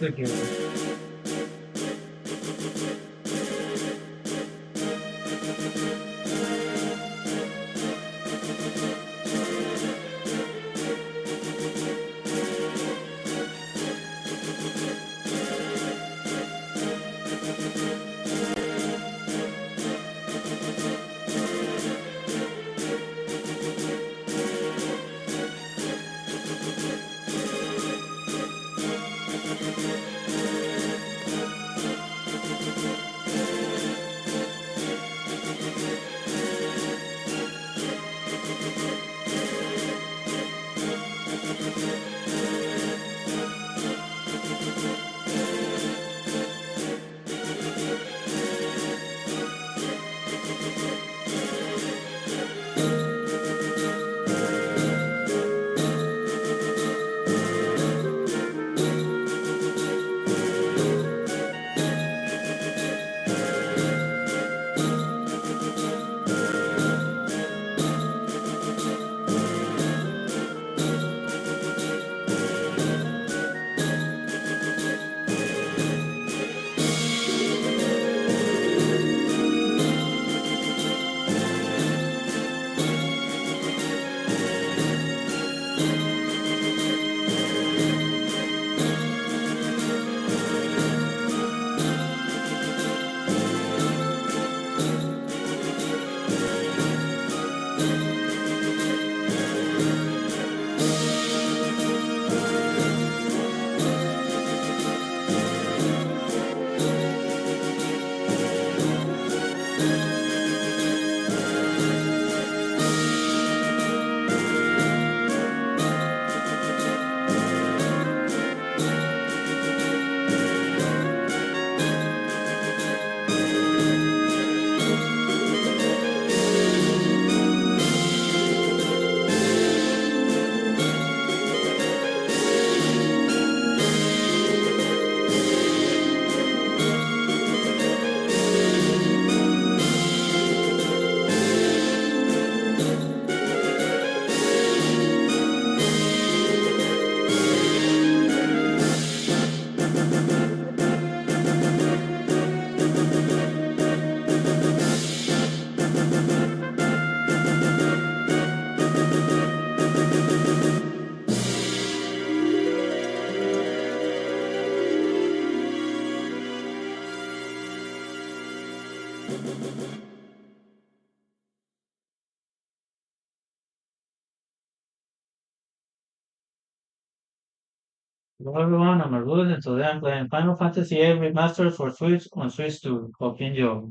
with you. Hello everyone, I'm Arud and today I'm playing Final Fantasy VIII Remastered for Switch on Switch2. Hope you enjoy.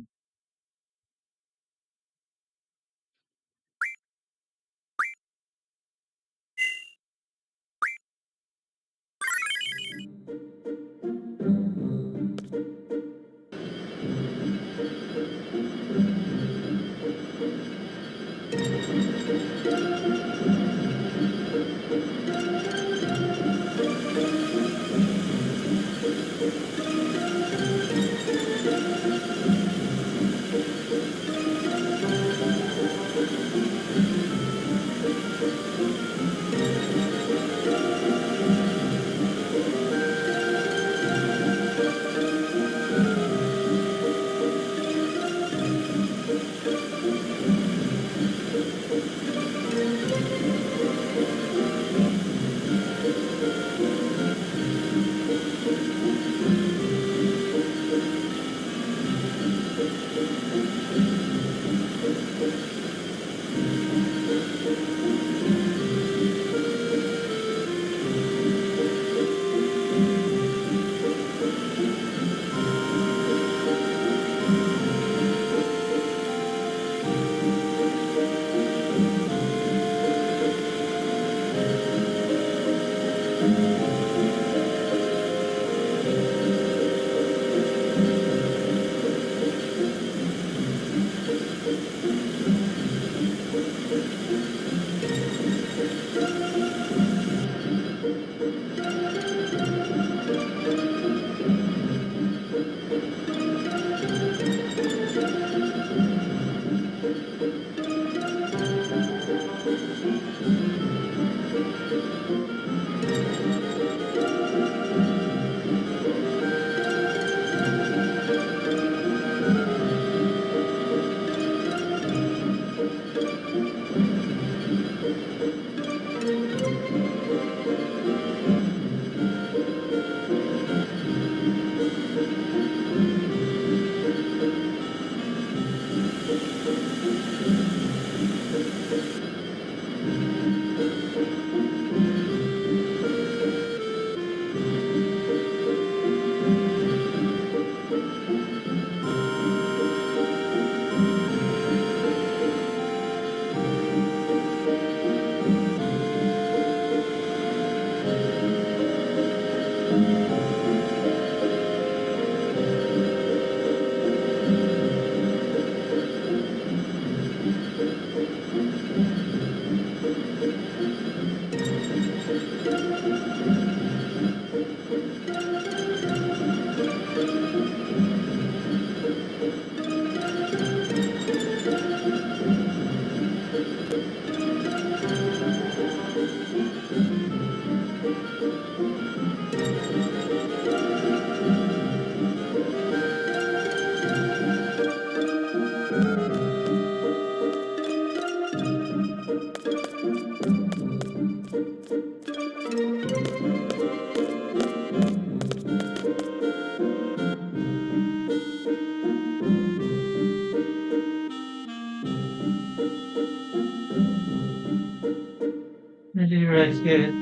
Let's get it.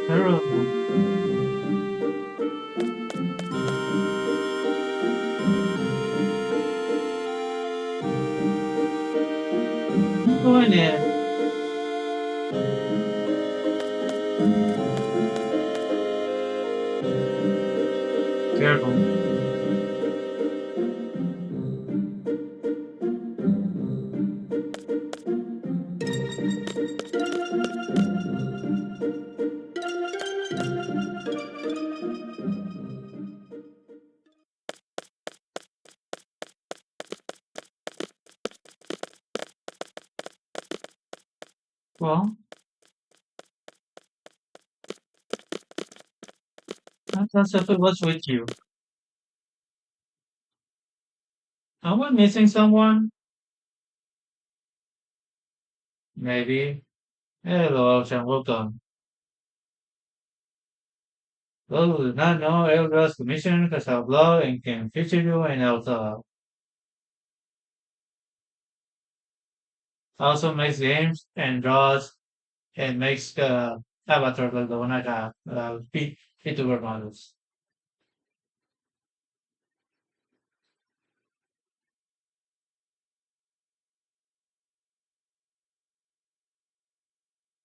Terrible. Keep going in. Careful. Well, that's if it was with you. Are we missing someone? Maybe. Hello, Ocean, welcome. Those who do not know Eldra's commission has a blog and can feature you in Elsa. Also makes games and draws and makes avatar like the one I got, VTuber models.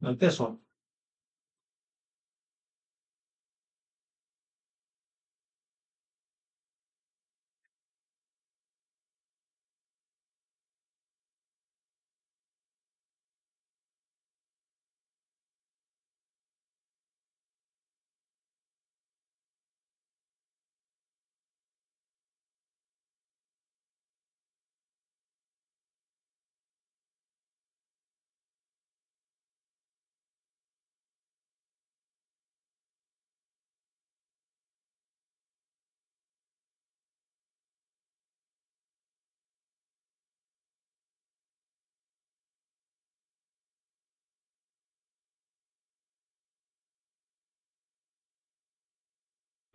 Like this one.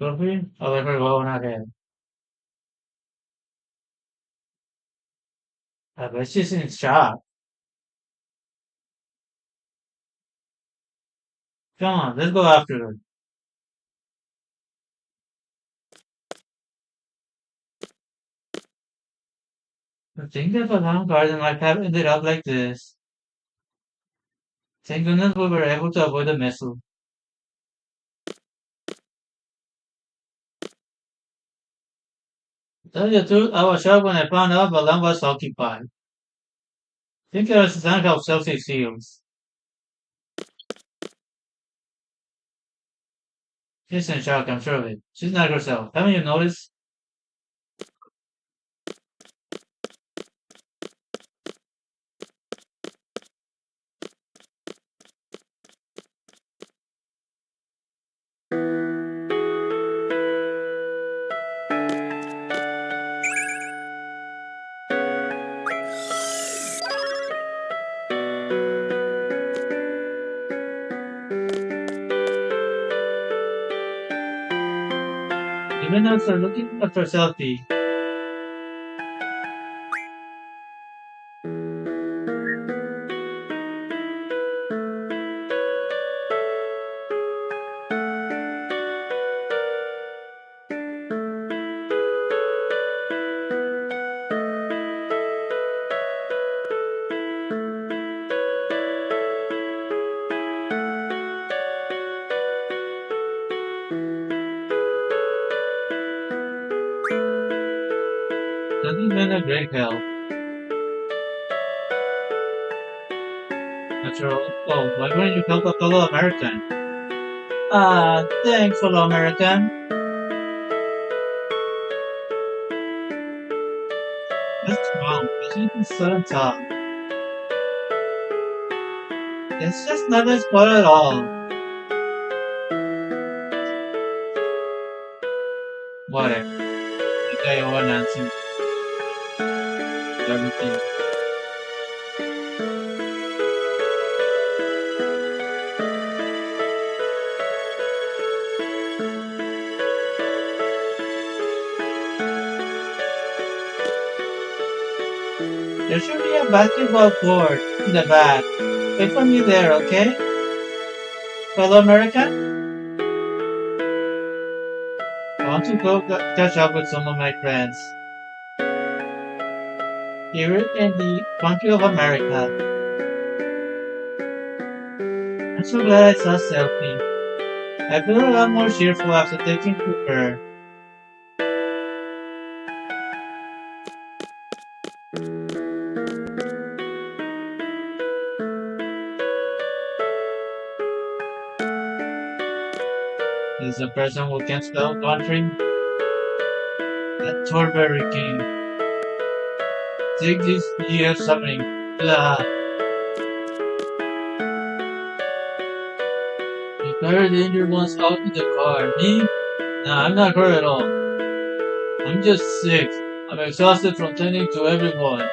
Sophie, I'll let her go on again. I bet she's in shock. Come on, let's go after her. I think that Alarm Garden might have ended up like this. Thank goodness we were able to avoid the missile. To tell you the truth, I was shocked when I found out Balan was occupied. Think I understand how Chelsea feels. She's in shock, I'm sure of it. She's not herself. Haven't you noticed? Even after looking after Selfie, that has been a great help. After all, oh, why wouldn't you help a fellow American? Thanks, fellow American. What's wrong? Why should be so tough? It's just not as fun at all. Whatever. You got your own answer to everything. There should be a basketball court in the back. Wait for me there, okay? Fellow American? I want to go catch up with some of my friends here in the country of America. I'm so glad I saw Selfie. I feel a lot more cheerful after taking to her. Is the person who can spell country? That Torberry King. Take this year something. Blah. You carried the injured ones out in the car. Me? Nah, I'm not hurt at all. I'm just sick. I'm exhausted from tending to everyone.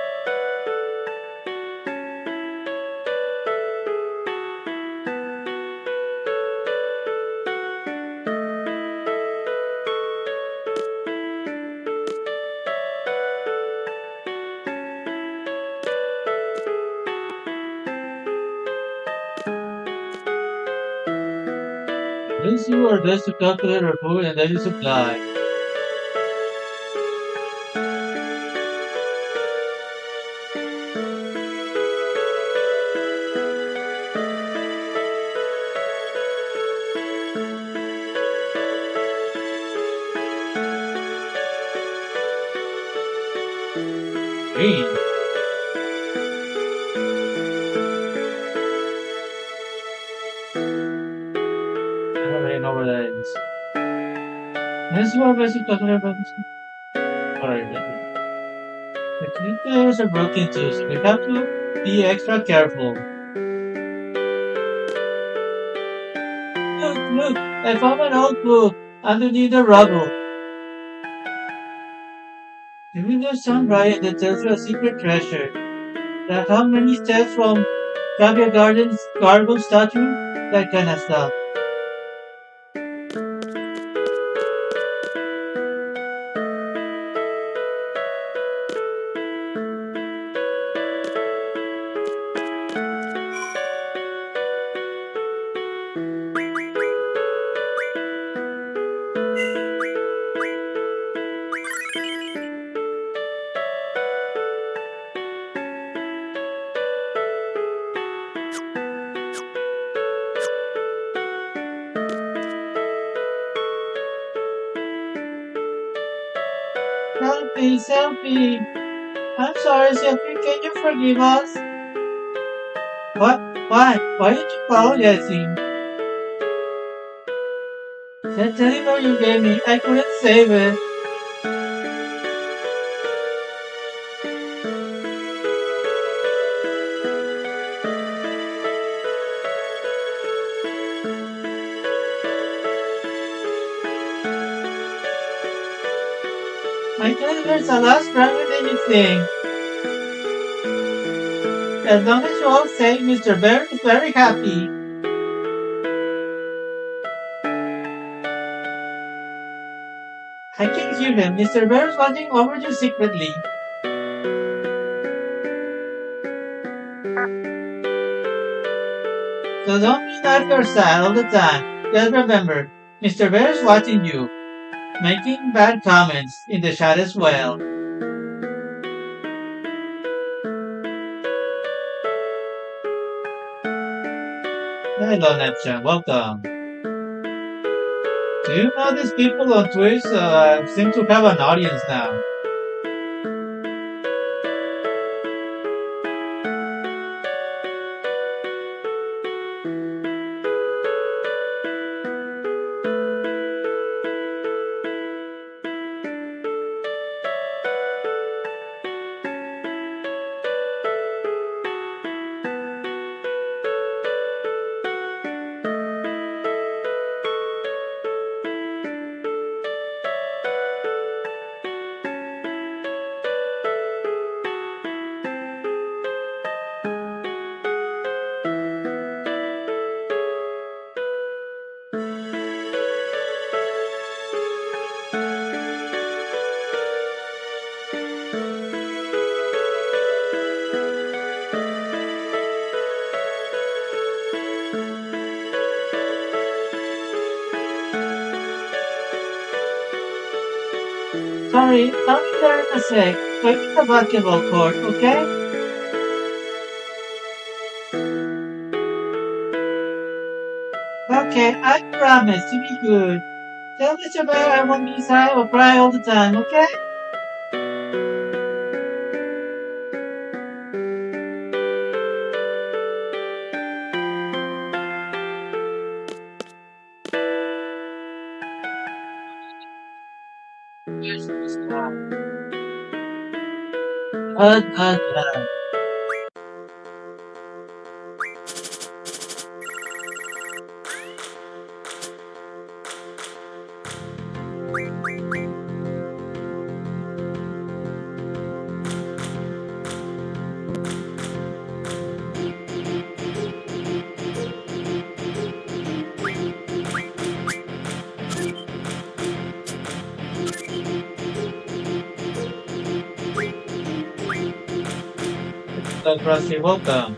Please do our best to calculate our food and daily supply. Green. I don't really know where that is. Let's do our best to calculate our food. Alright, the computers are broken too, so we have to be extra careful. Look, look! I found an old book underneath the rubble. Maybe there's some riot that tells you a secret treasure. Like how many steps from Gravia Garden's gargoyle statue? That kind of stuff. Selfie, selfie! I'm sorry, selfie, can you forgive us? What? Why? Why did you apologizing? That telephone you gave me, I couldn't save it. My television's a lot stronger than you think. As long as you all say Mr. Bear is very happy. I can hear him. Mr. Bear is watching over you secretly. So don't be that or sad all the time. Just remember, Mr. Bear is watching you, making bad comments in the chat as well. Hello, Neptune. Welcome. Do you know these people on Twitch seem to have an audience now? Sorry, I'll be there in a sec. Going to the basketball court, okay? Okay, I promise to be good. Tell Mr. Bear I won't be sad or cry all the time, okay? Yes, Mr. Good. So, Krusty, welcome.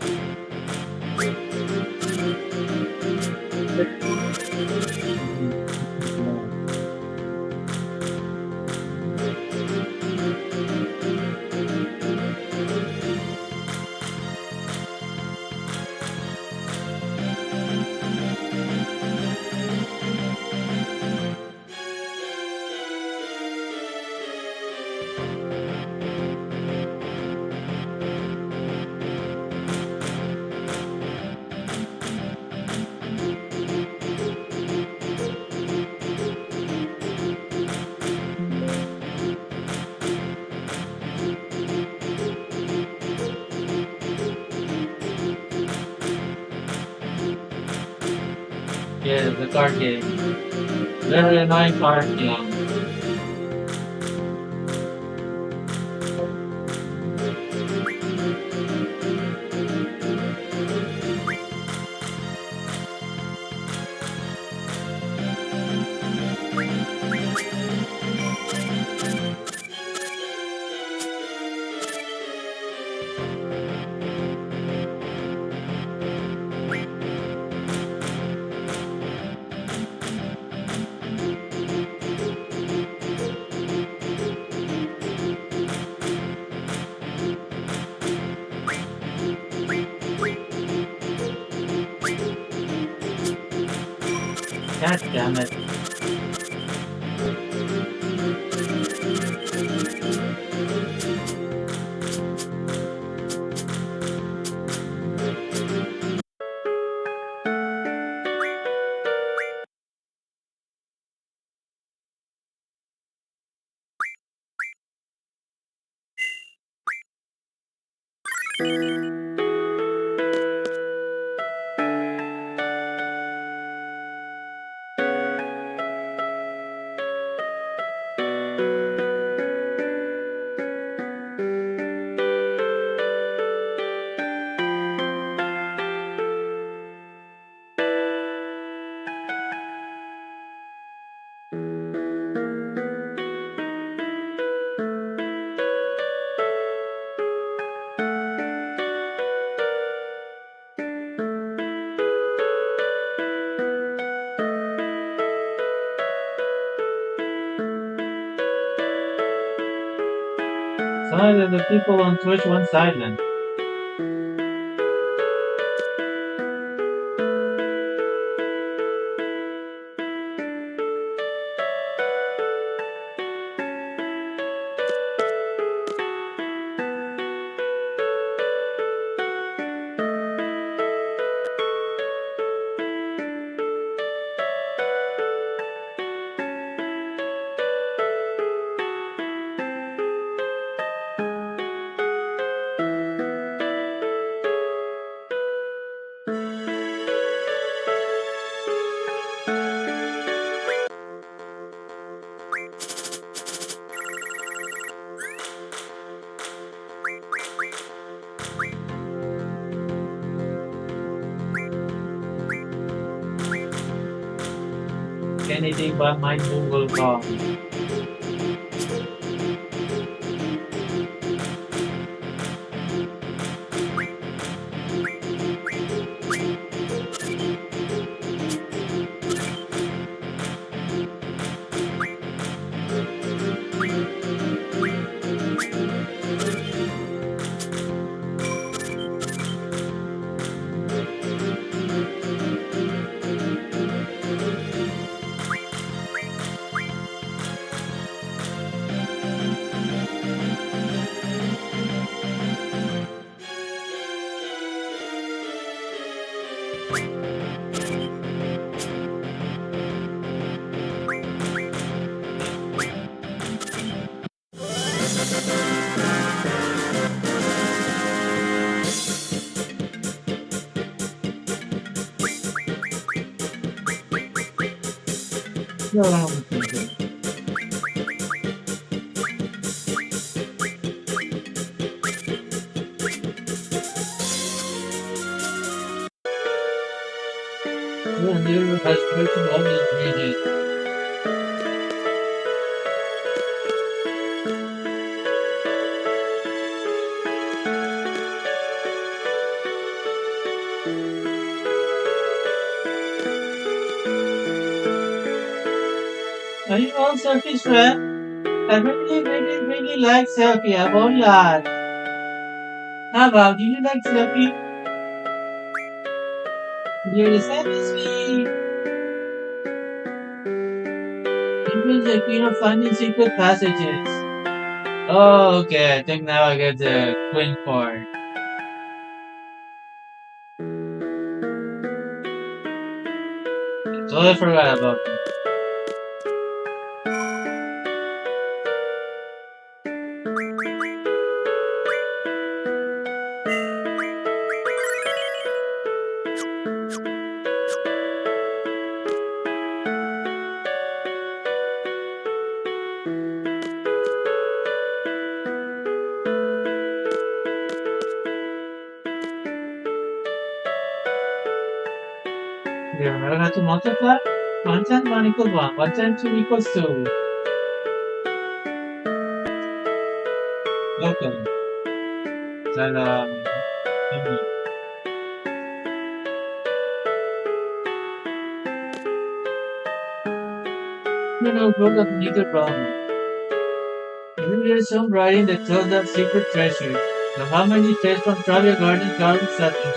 Yeah, the card game. Very annoying card game. God damn it. Some of the people on Twitch went silent. Anything but my Google Chrome. No. The new has written all the ingredients. Are you all Sophie's friend? I really like Sophie. I won't lie. How about do you like Sophie? You're the same as me. Even the queen of finding secret passages. Oh, okay. I think now I get the twin part. Totally forgot about it. You remember how to multiply? 1 times 1 equals 1. 1 times 2 equals 2. Welcome. Salam. You know, grown up neither problem. Even there's some writing that tells of secret treasures. The how many stairs from Travel Garden Garden Settlement.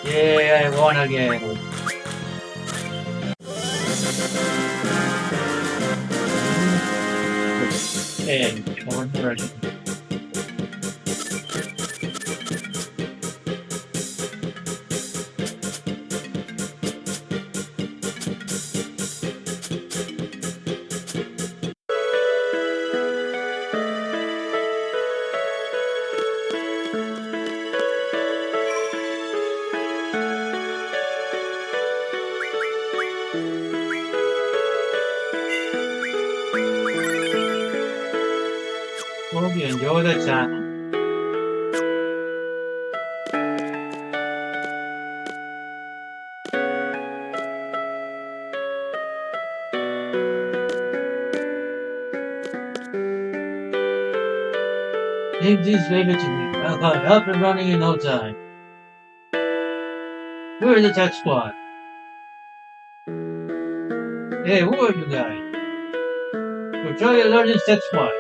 Yeah, I won again. And I won already. Hope you enjoy the channel. Leave these baby to me. I'll have help in running in no time. Where is the tech squad? Hey, who are you guys? We're trying to learn this tech squad.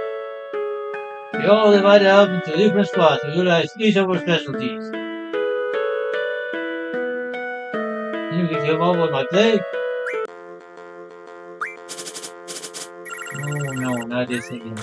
We all divided up into different squads to utilize each of our specialties. You can give up on my plate? Oh no, not this again.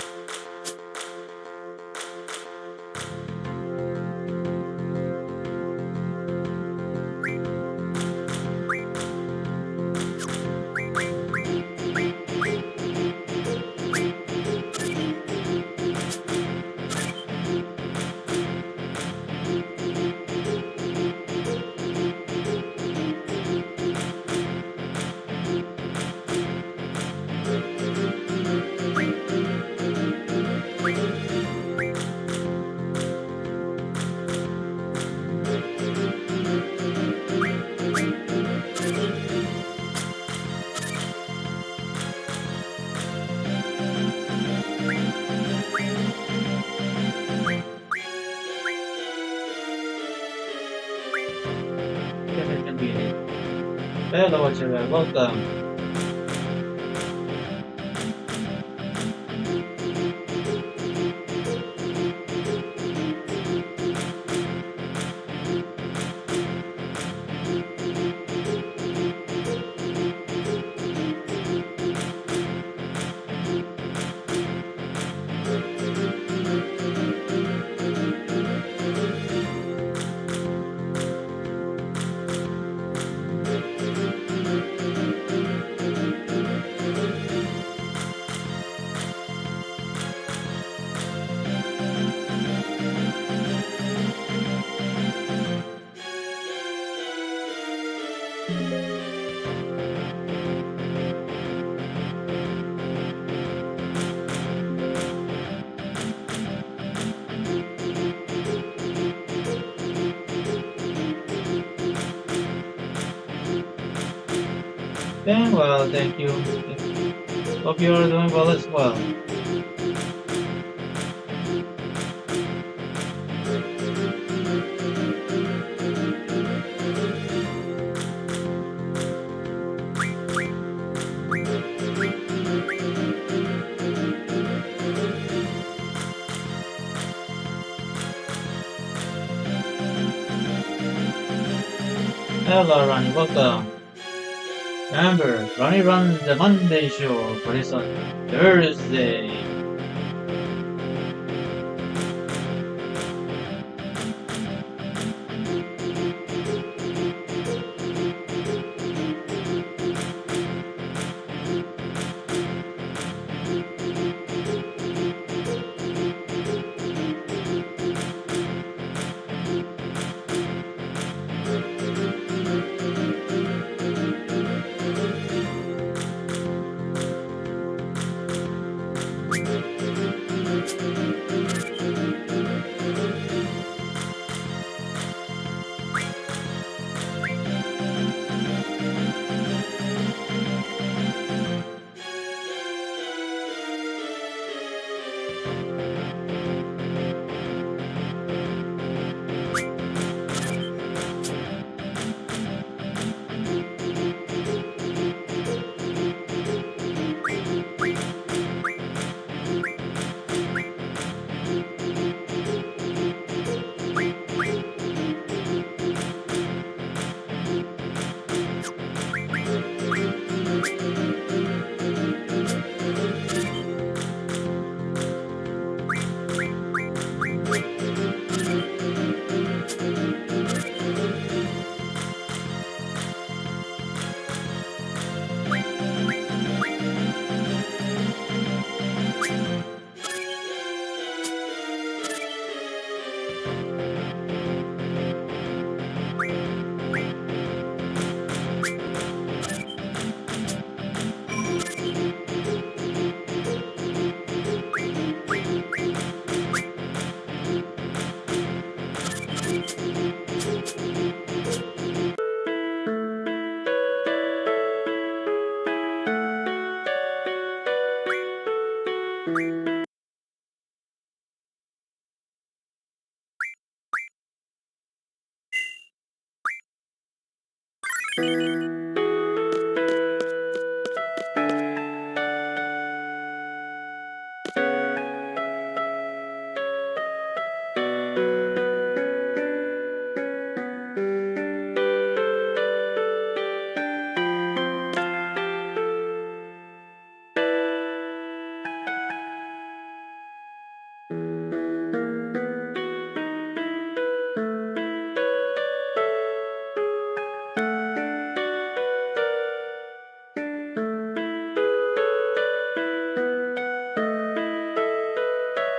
Hello, watcher. Welcome. Doing well, thank you. Hope you are doing well as well. Hello, Ronnie. Welcome. Remember, Ronnie runs the Monday show for this on Thursday.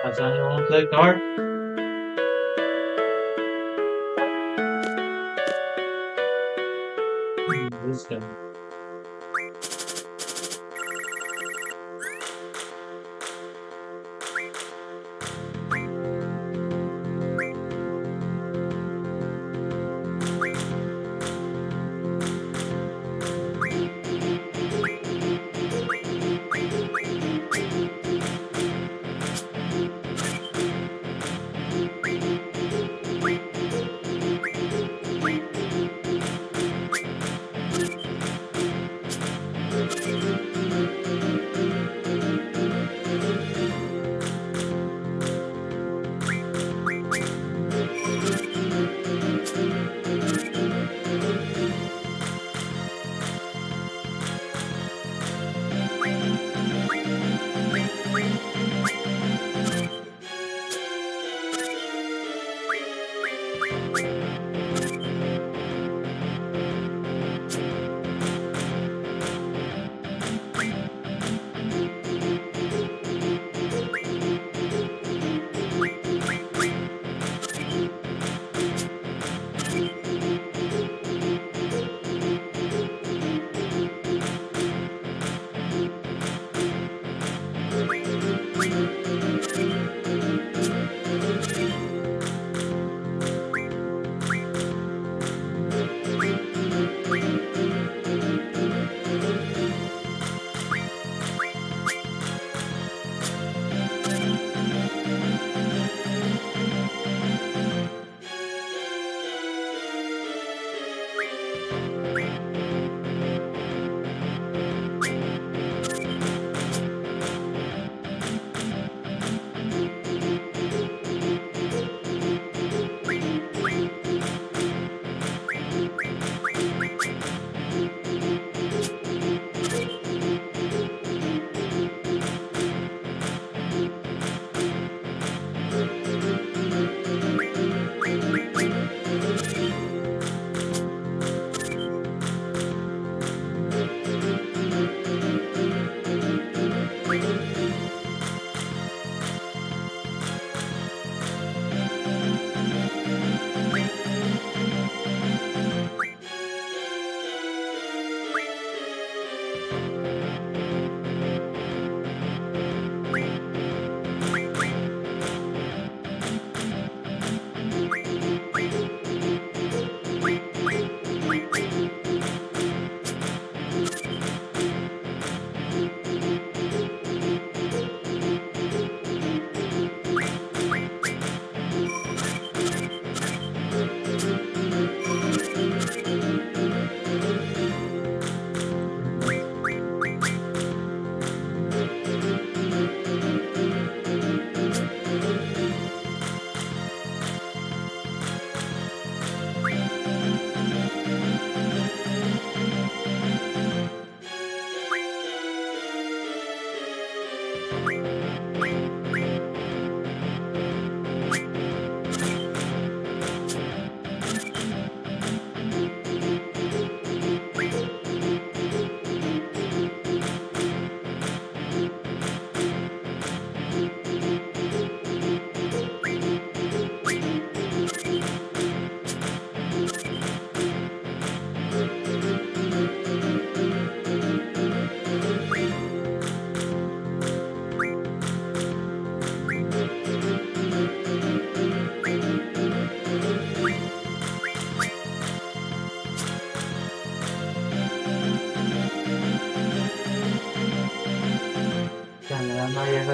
Has anyone clicked art? This guy.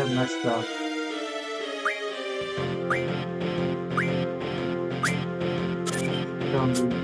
are messed up. Don't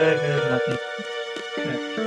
very, very lucky. Yeah.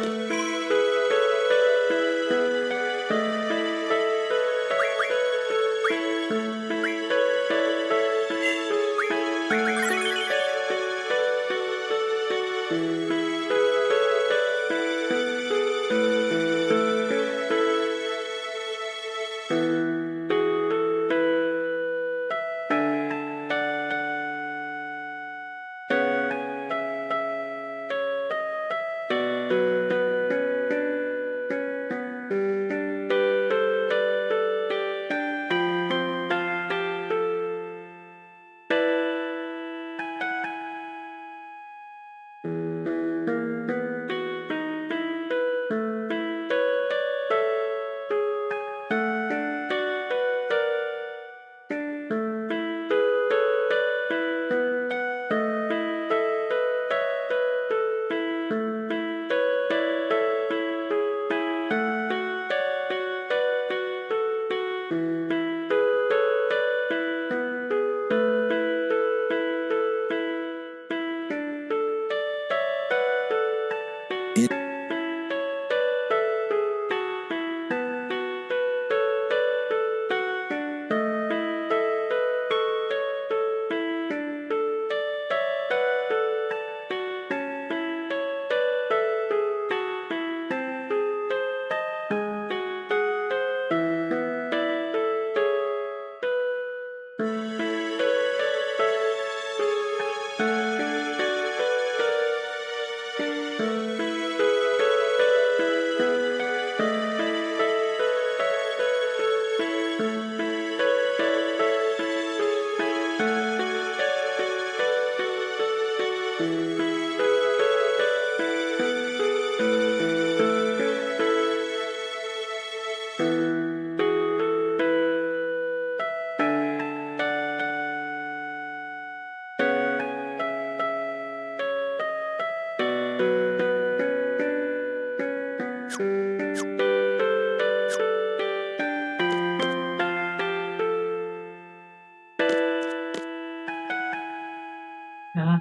Ah,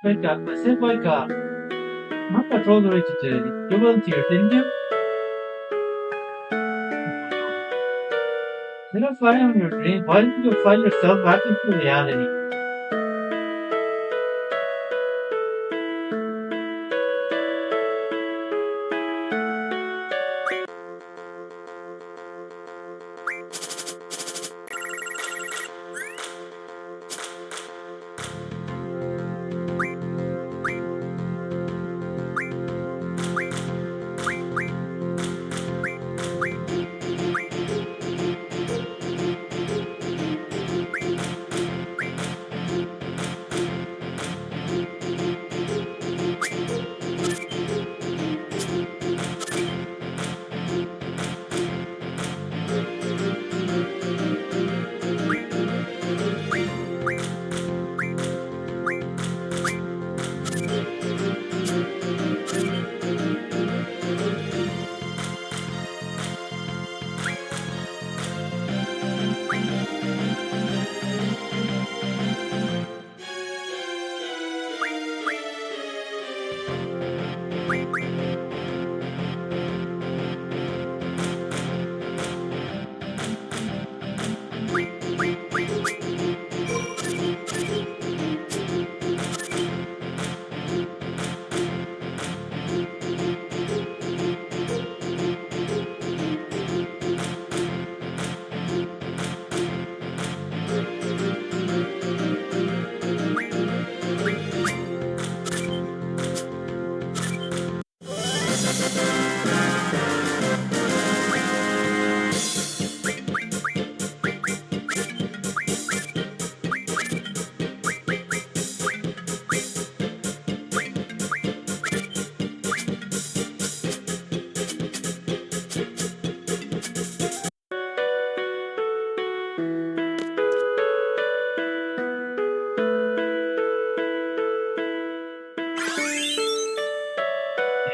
poi ca, ma patrol related to you volunteer, didn't you? Oh no. Instead of fighting on your dream, why didn't you fight yourself back into reality?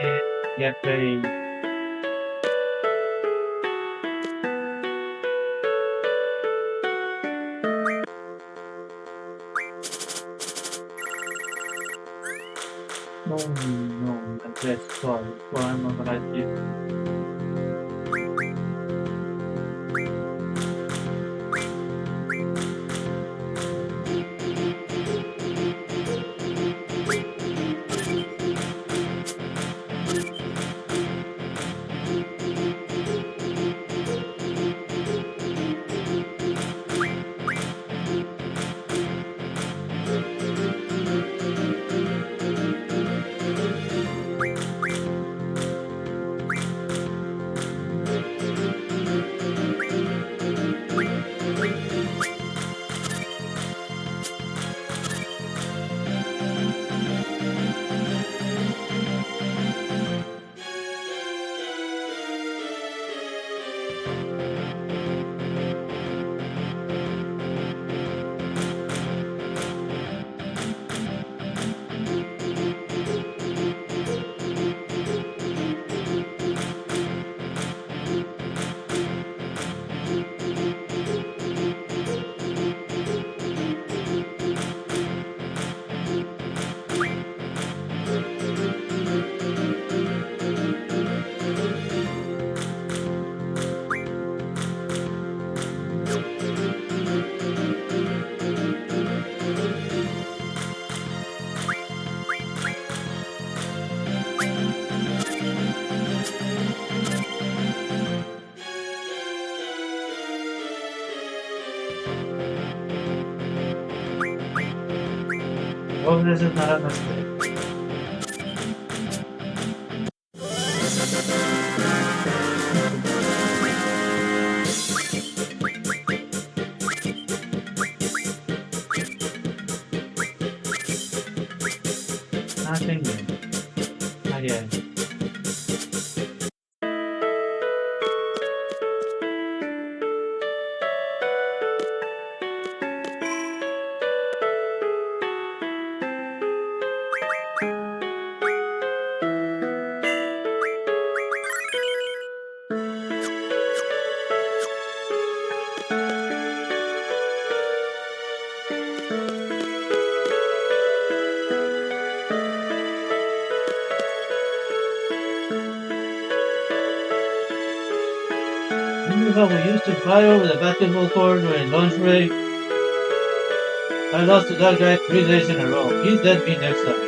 And get ready. Oh no, my best sorry. So I'm not gonna give. Oh, this is not a mistake. Nothing yet. Not yet. remember how we used to fly over the basketball court during lunch break? I lost to that guy 3 days in a row. He's dead me next time.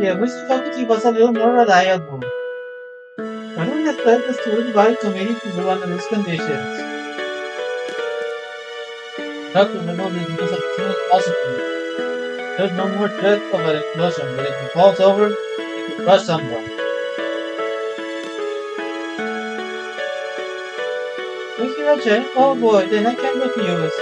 Yeah, wish faculty was a little more reliable. I don't expect the student body committee to do under these conditions. Not to remove this news as soon as possible. There's no more threat of an explosion, but if it falls over, it could crush someone. Is he okay? Oh boy, then I can't refuse.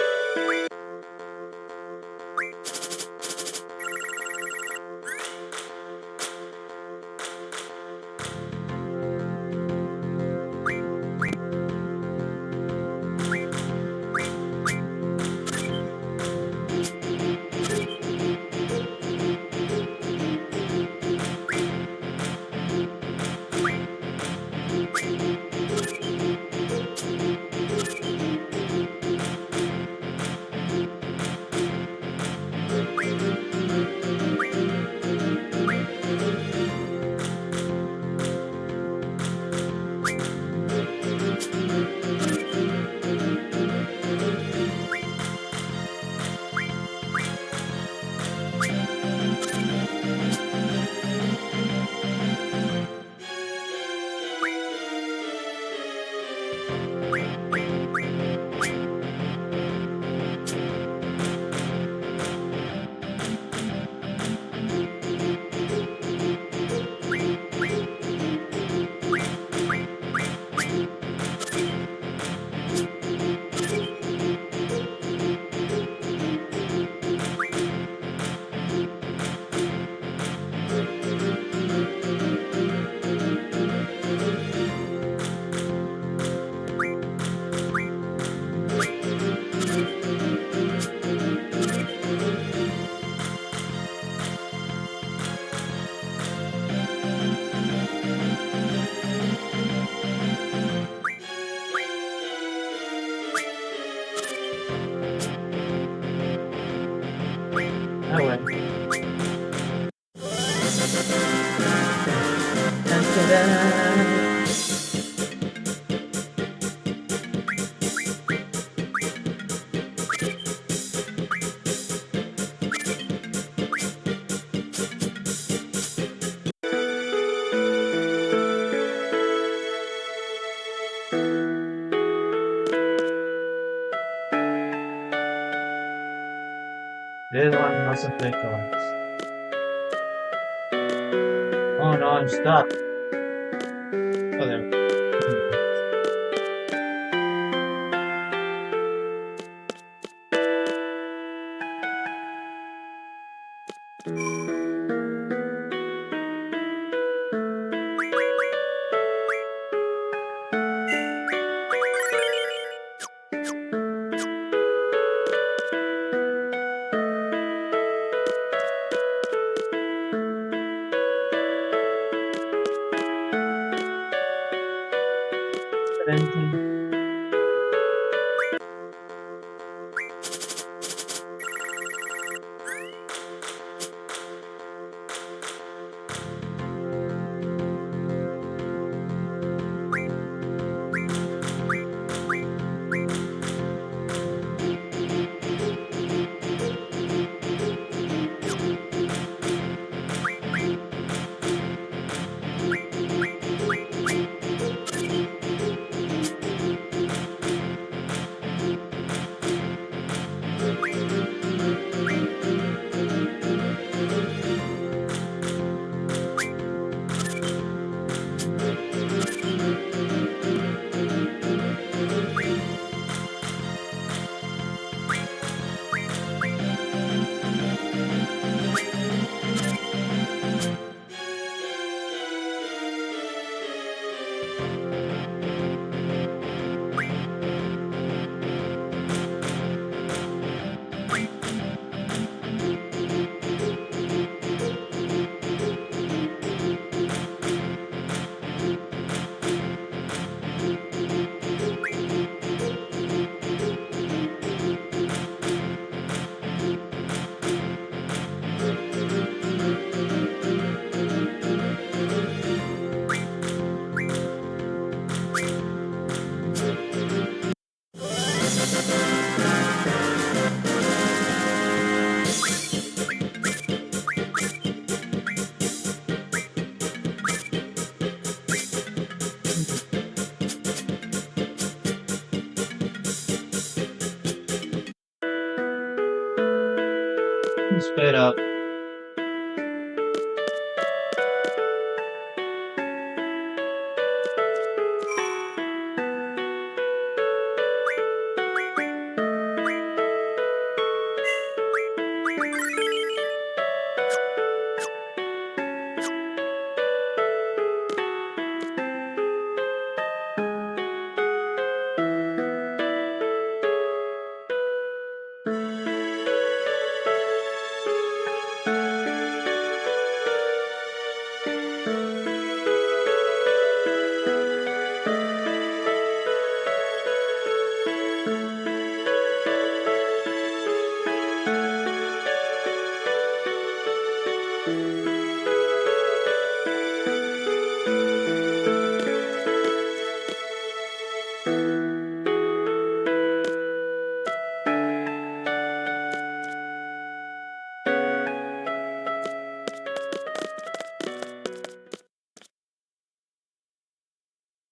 Oh well. Dun-dun-dun. This one mustn't play cards. Oh no, I'm stuck. Oh, there. Anything? sped up.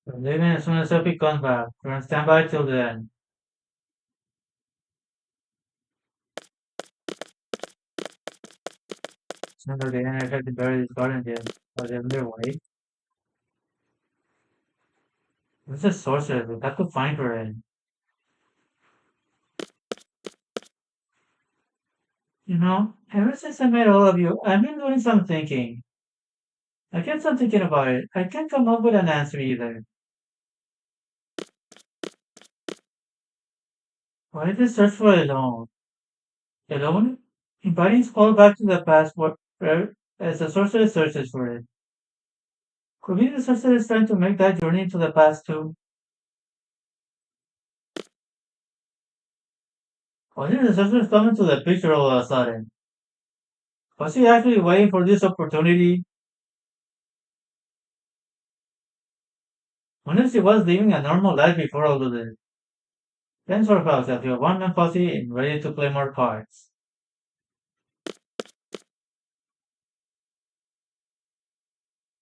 I'm leaving as soon as Sophie comes back. We're on standby till then. It's not like the internet had to bury this garden yet. Are they underway? Where's the sorceress? We have to find her in. You know, ever since I met all of you, I've been doing some thinking. I can't stop thinking about it. I can't come up with an answer either. Why did they search for alone? Alone? Inviting Skull back to the past as the sorceress searches for it. Could be the sorceress trying to make that journey to the past too? Or did the sorceress come into the picture all of a sudden? Was she actually waiting for this opportunity? What if she was living a normal life before all of this? Then sort of I feel warm and fuzzy and ready to play more cards.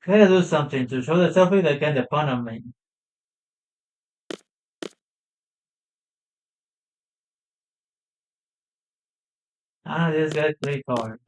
Gotta do something to show the selfie they can depend on me. Ah, this guy play card.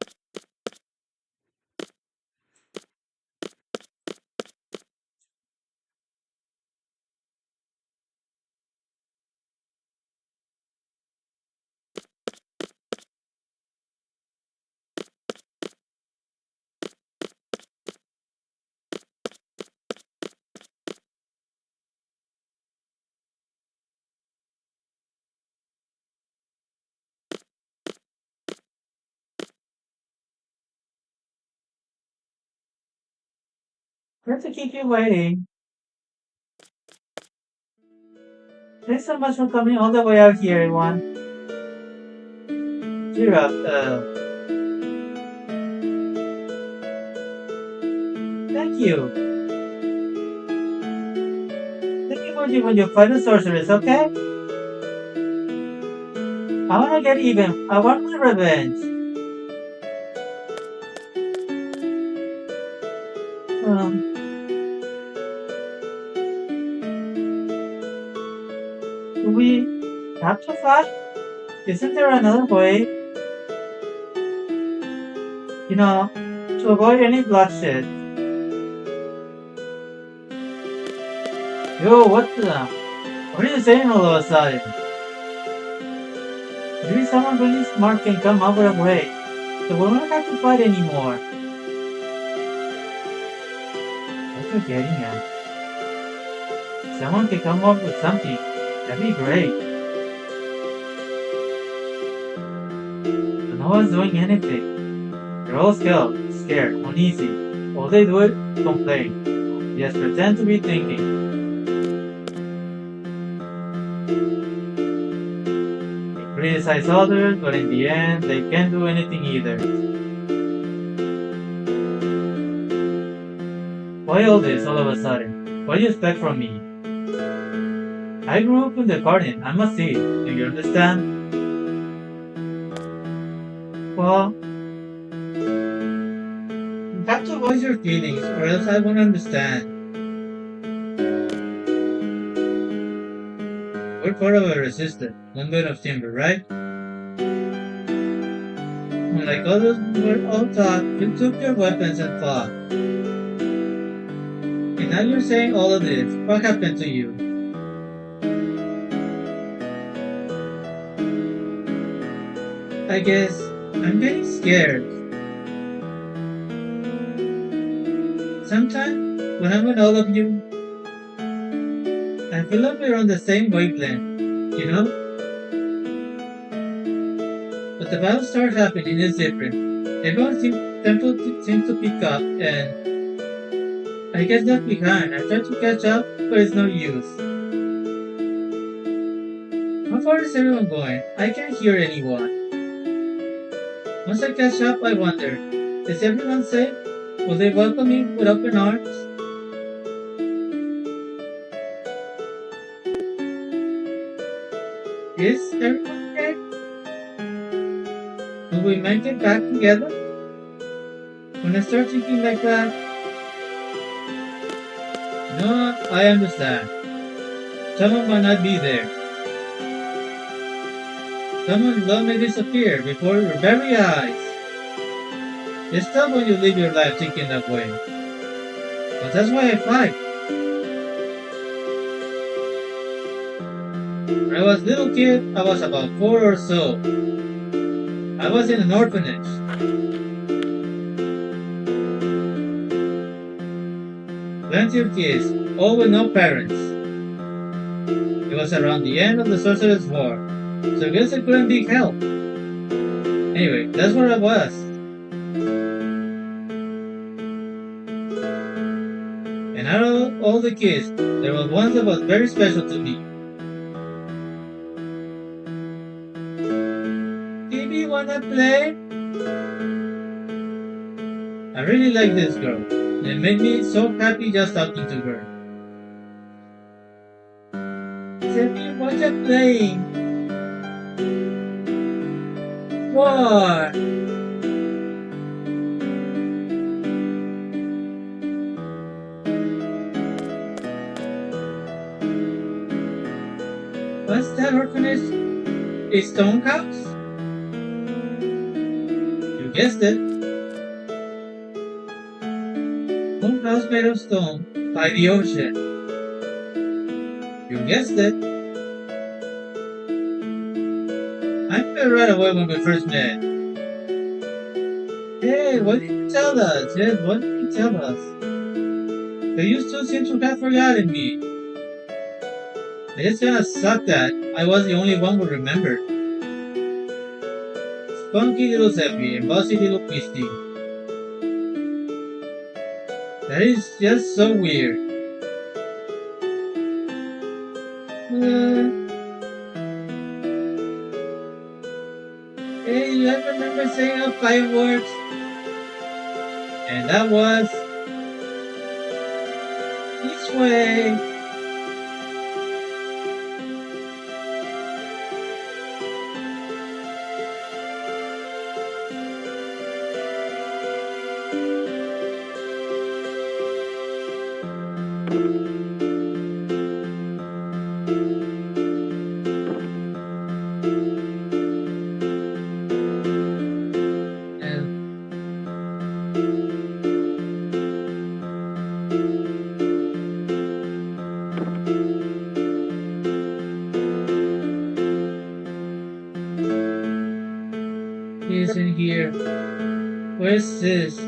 Great to keep you waiting. Thanks so much for coming all the way out here, everyone. Cheer up. Thank you. Thank you for when you fight the sorceress, okay? I wanna get even. I want my revenge. Um, do we have to fight? Isn't there another way? You know, to avoid any bloodshed. Yo, what the? What are you saying all of a sudden? Maybe someone really smart can come up with a way. So we won't have to fight anymore. What you're getting at? Someone can come up with something. That'd be great. But no one's doing anything. They're all scared, uneasy. All they do is complain. Just pretend to be thinking. They criticize others, but in the end, they can't do anything either. Why all this all of a sudden? What do you expect from me? I grew up in the garden. I'm a seed. Do you understand? Well, you have to voice your feelings, or else I won't understand. We're part of a resistance, one bit of timber, right? Unlike others who were all taught, you took your weapons and fought. And now you're saying all of this. What happened to you? I guess I'm getting scared. Sometimes, when I'm with all of you, I feel like we're on the same wavelength, you know? But the battle starts happening is different. Tempo seems to pick up, and I get left behind. I try to catch up, but it's no use. How far is everyone going? I can't hear anyone. Once I catch up, I wonder, is everyone safe? Will they welcome me with open arms? Is everyone okay? Will we make it back together? When I start thinking like that, no, I understand. Someone might not be there. Someone love may disappear before your very eyes. It's tough when you live your life thinking that way. But that's why I fight. When I was a little kid, I was about 4 or so. I was in an orphanage. Plenty of kids, all with no parents. It was around the end of the Sorcerer's War, so I guess I couldn't be helped. Anyway, that's where I was. And out of all the kids, there was one that was very special to me. Phoebe, wanna play? I really like this girl. It made me so happy just talking to her. Phoebe, what you playing? What? What's that orphanage? A stone house? You guessed it. Stone house made of stone by the ocean. You guessed it. I knew it right away when we first met. Hey, what did you tell us? Yes, what did you tell us? But you still seem to have forgotten me. I just kinda sucked that I was the only one who remembered. Spunky little Zeppy and bossy little Beastie. That is just so weird. Hey, you ever remember saying up fireworks? And that was this way. Isn't here. Where's this?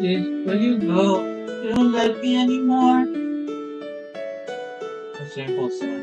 Please, will you go? You don't like me anymore? A shameful son.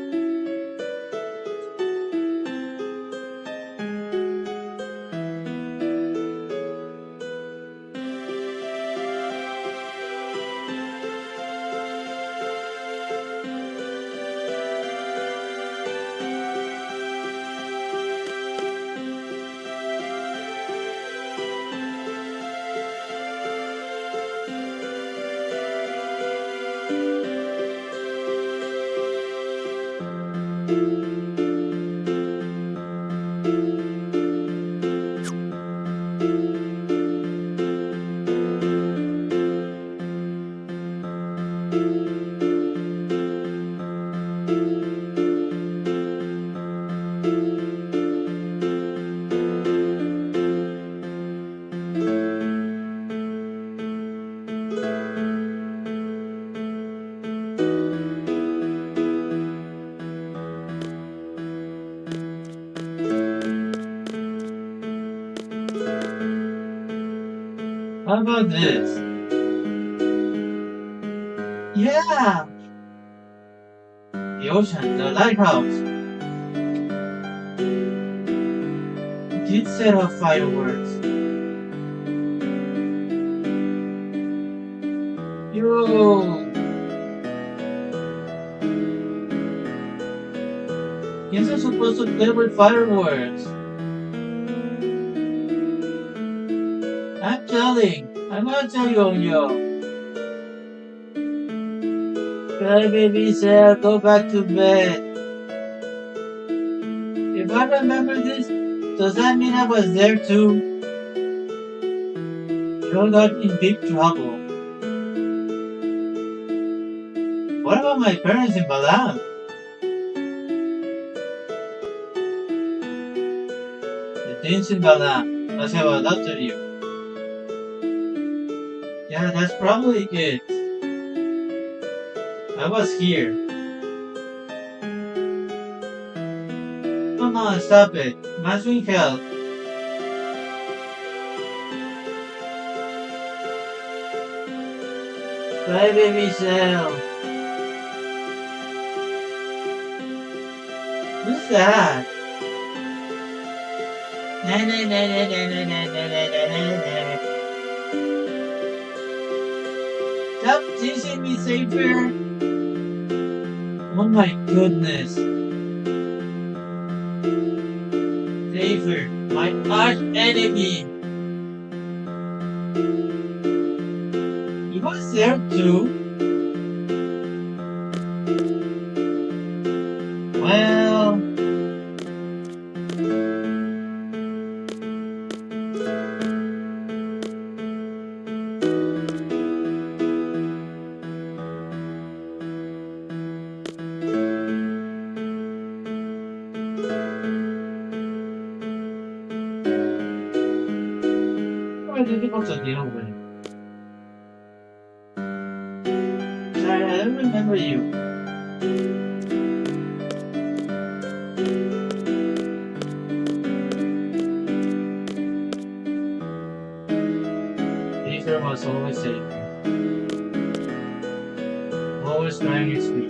How about this? Yeah! The ocean, the lighthouse. It did set off fireworks. Yo! Kids are supposed to play with fireworks. I'm gonna tell you on yo. Cry baby Sarah, go back to bed. If I remember this, does that mean I was there too? You got in big trouble. What about my parents in Balam? The things in Balam must have adopted you. Yeah, that's probably it. I was here. Come on, stop it. Mastering help. Bye, baby Shell. Who's that? Na na na na na na na na na na na. Stop teasing me, Savior. Oh my goodness. Savior, my arch enemy. He was there too. Well, quite difficult to deal with. Sorry, I don't remember you. Peter was always safe. Always trying his sweet.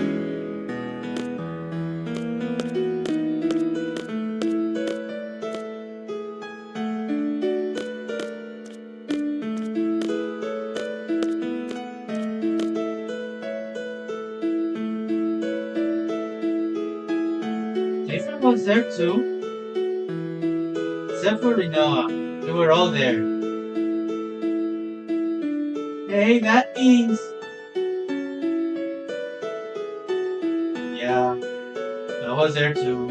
Peter was there too. Except for Rinoa. They were all there. Hey, that means... Yeah, I was there too.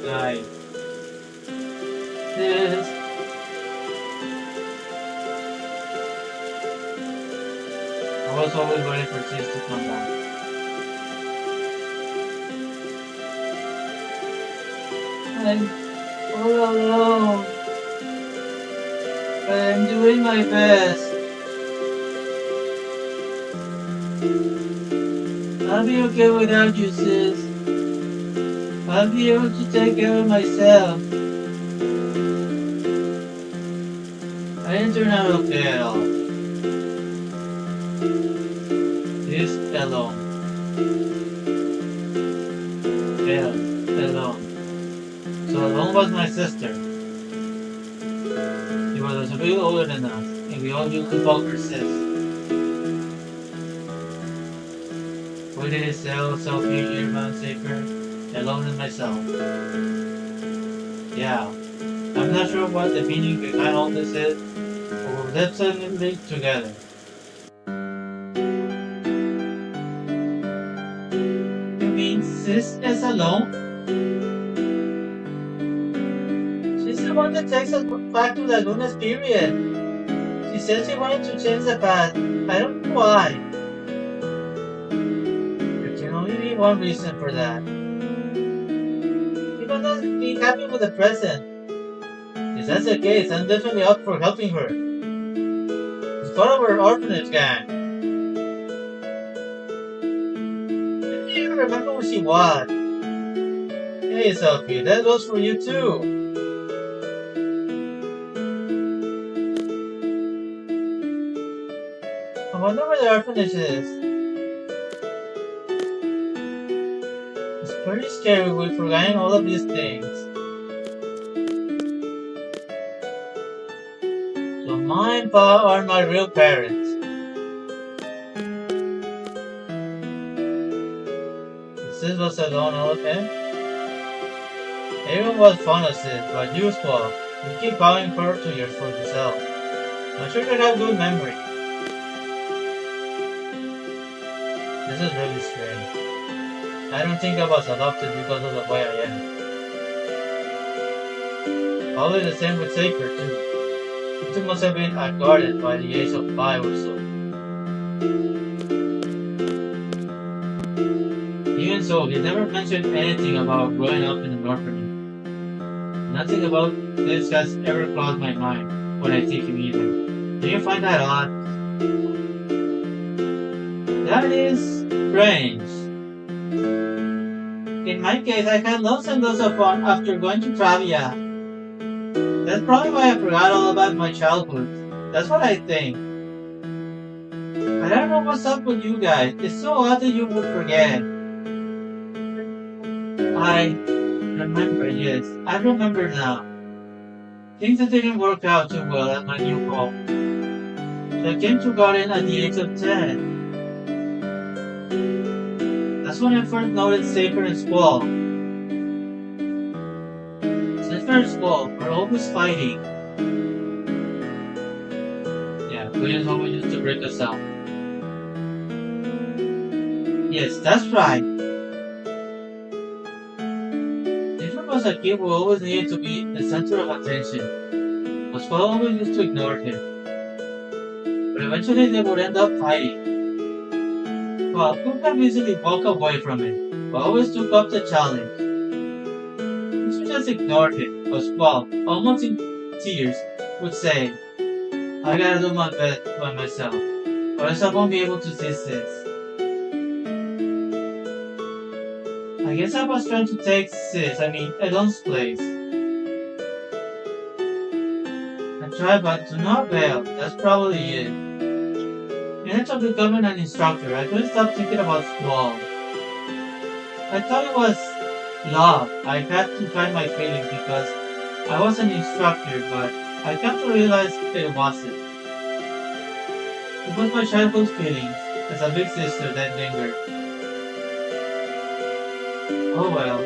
Guys. This... I was always waiting for Sis to come back. I'm all alone. But I'm doing my best. be okay without you, sis. I'll be able to take care of myself. I didn't turn out okay at all. This alone. Yeah, alone. So alone was my sister. She was a bit older than us, and we all used to call her sis. We did self-future, man, safer, alone in myself. Yeah, I'm not sure what the meaning behind all this is, but we're definitely together. You mean sis is alone? She's the one that takes us back to the Luna's period. She said she wanted to change the past. I don't know why. There can only be one reason for that. She must not be happy with the present. If that's the case, I'm definitely up for helping her. It's part of our orphanage gang. I don't even remember who she was. Hey, Sophie, that goes for you too. I wonder where the orphanage is. It's pretty scary with forgetting all of these things. So mom and pa are my real parents. Sis was alone, okay? Everyone was fond of Sis, but you Squall, you keep calling her to for yourself. I'm sure you have good memory. This is really strange. I don't think I was adopted because of the way I am. Probably the same with Saker too. You two must have been guarded by the age of 5 or so. Even so, he never mentioned anything about growing up in an orphanage. Nothing about this has ever crossed my mind when I think him either. Do you find that odd? That is strange. In my case, I had lots and lots of fun after going to Travia. That's probably why I forgot all about my childhood. That's what I think. I don't know what's up with you guys. It's so odd that you would forget. I remember, yes. I remember now. Things that didn't work out too well at my new home. So I came to Garden at the age of 10. That's when I first noticed Saker and Squall. Saker and Squall were always fighting. Yeah, Williams always used to break us out. Yes, that's right. Saker was a kid who always needed to be the center of attention. But Squall always used to ignore him. But eventually they would end up fighting. Well, could have easily walked away from it, but always took up the challenge. She just ignored him, but Squall, almost in tears, would say, I gotta do my best by myself, or else I won't be able to see Sis. I guess I was trying to take Elon's place. I tried, but to no avail, that's probably it. Instead of becoming an instructor, I couldn't stop thinking about Squall. I thought it was love. I had to hide my feelings because I was an instructor, but I came to realize it wasn't. It was my childhood feelings as a big sister that lingered. Oh well.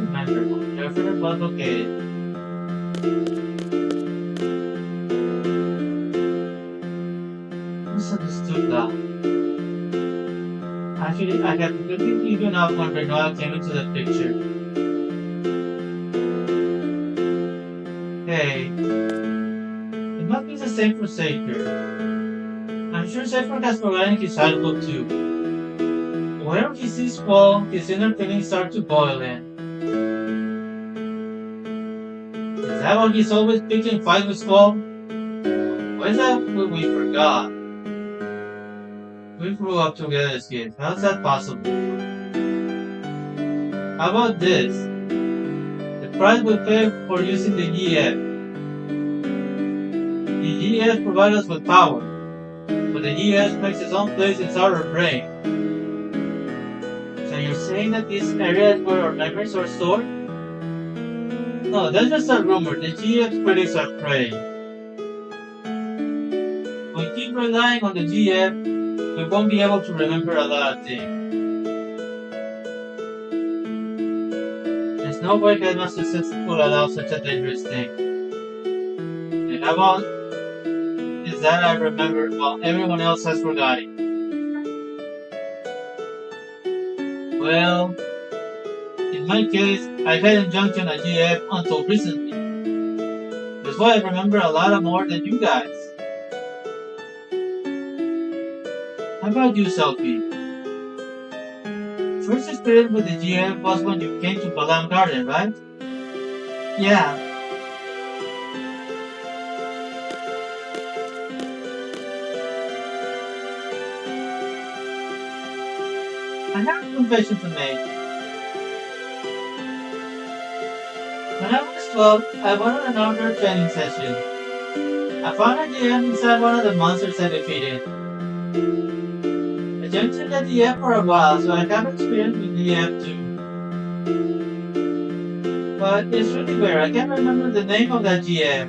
I can't remember. Everything was okay. Misunderstood that. Actually, I had completely given up when Benoit came into the picture. Hey, it must be the same for Saker. I'm sure Saker has forgotten his childhood too. Whenever he sees Squall, his inner feelings start to boil in. Is that why he's always picking fights with Squall? Why is that what we forgot? We grew up together as kids. How's that possible? How about this? The price we pay for using the GF. The GF provides us with power, but the GF makes its own place inside our brain. So you're saying that this area is where our memories are stored? No, that's just a rumor. The GF critics are prey. We keep relying on the GF, we won't be able to remember a lot of things. There's no way Headmaster Six would allow such a dangerous thing. And how about is that I remember while everyone else has forgotten? Well, in my case, I hadn't jumped on a GF until recently. That's why I remember a lot more than you guys. How about you, Selfie? First experience with the GF was when you came to Balam Garden, right? Yeah. I have a confession to make. When I was 12, I went on an outdoor training session. I found a GF inside one of the monsters I defeated. I jumped in the GF for a while, so I have experience with GF too. But it's really weird, I can't remember the name of that GF.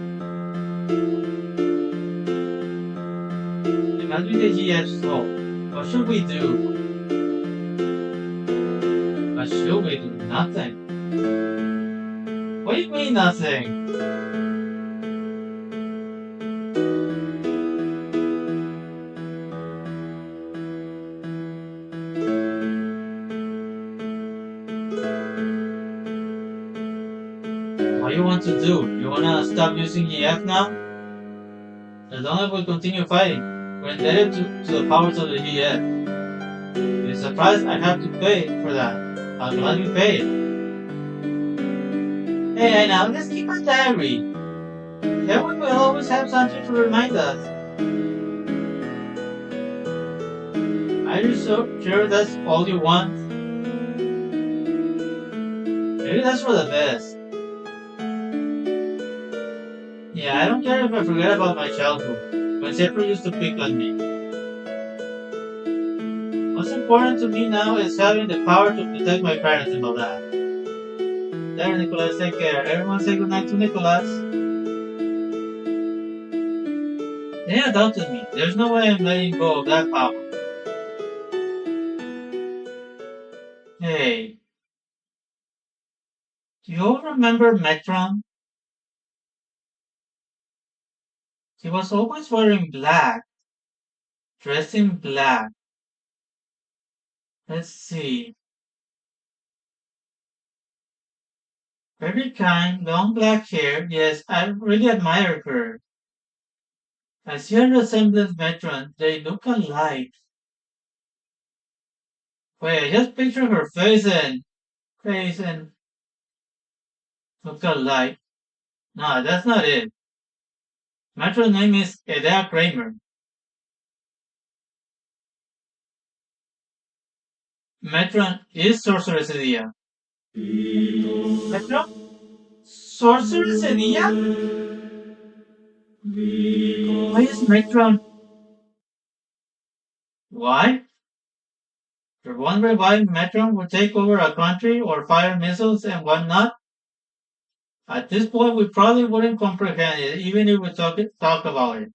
It must be the GF's fault. What should we do? What should we do? Nothing. What do you mean nothing? What do you want to do? You wanna stop using GF now? As long as we continue fighting, we're indebted to the powers of the GF. You're surprised I have to pay for that. I'll gladly pay it. Hey, now let's keep a diary. Then we will always have something to remind us. Are you so sure that's all you want? Maybe that's for the best. Yeah, I don't care if I forget about my childhood, when Zephyr used to pick on me. What's important to me now is having the power to protect my parents and all that. There, Nicholas, take care. Everyone say goodnight to Nicholas. They adopted me. There's no way I'm letting go of that power. Hey. Do you all remember Metron? He was always wearing black. Dressed in black. Let's see. Very kind, long black hair. Yes, I really admire her. I see her resemblance Metron. They look alike. Wait, I just picture her face and look alike. No, that's not it. Metron's name is Edea Kramer. Metron is Sorceress Edea. Metron? Sorceress Edea? Why is Metron? Why? For one revived Metron would take over a country or fire missiles and whatnot? At this point, we probably wouldn't comprehend it, even if we talk about it.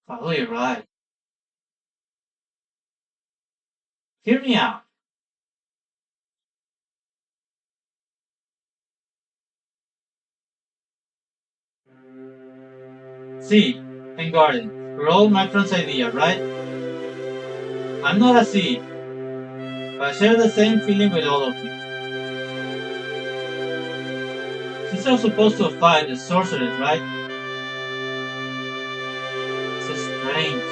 Probably right. Hear me out. Seed and garden. We're all Metron's idea, right? I'm not a seed, but I share the same feeling with all of you. She's not supposed to fight the sorceress, right? This is strange.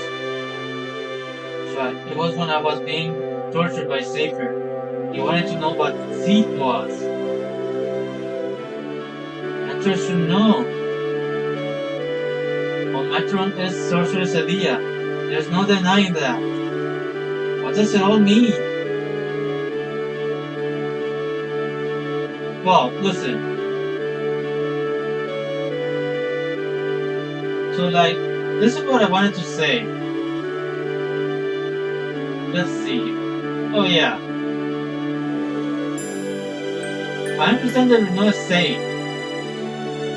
But it was when I was being tortured by Safer. He wanted to know what seed was. Actors should know. Well, Metron is Sorcerer's idea. There's no denying that. What does it all mean? Well, listen. So, this is what I wanted to say. Let's see. Oh, yeah. I understand there is no say.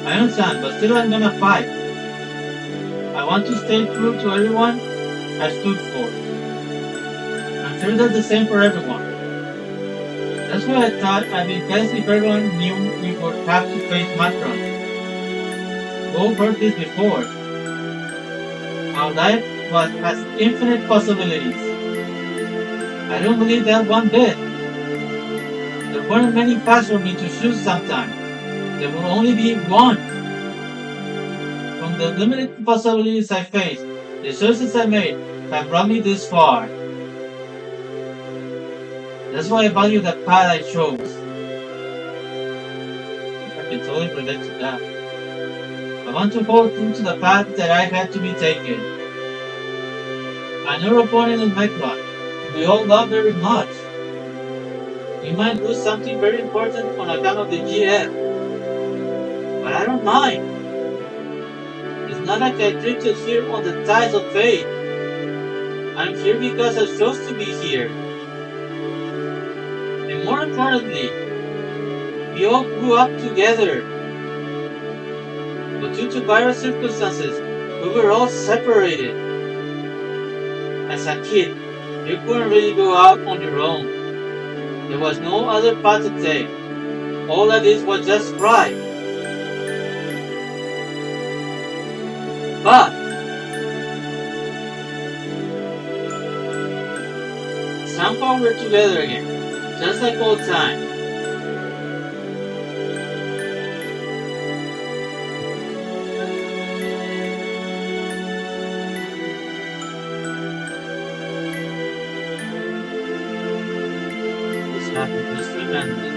I understand, but still I'm gonna fight. I want to stay true to everyone I stood for. I'm sure that's the same for everyone. That's why I thought I'd be best if everyone knew we would have to face Matron. We've heard this before. Our life has infinite possibilities. I don't believe that one bit. There weren't many paths for me to choose sometimes. There will only be one. From the limited possibilities I faced, the choices I made have brought me this far. That's why I value the path I chose. I can totally relate to that. I want to hold true to the path that I had to be taken. I know your opponent is my clan. We all love very much. We might lose something very important on account of the GF. But I don't mind. It's not like I drifted here on the tides of fate. I'm here because I chose to be here. And more importantly, we all grew up together. But due to various circumstances, we were all separated. As a kid, you couldn't really go out on your own. There was no other path to take. All of this was just pride. But somehow we're together again, just like old times. This happened just remember.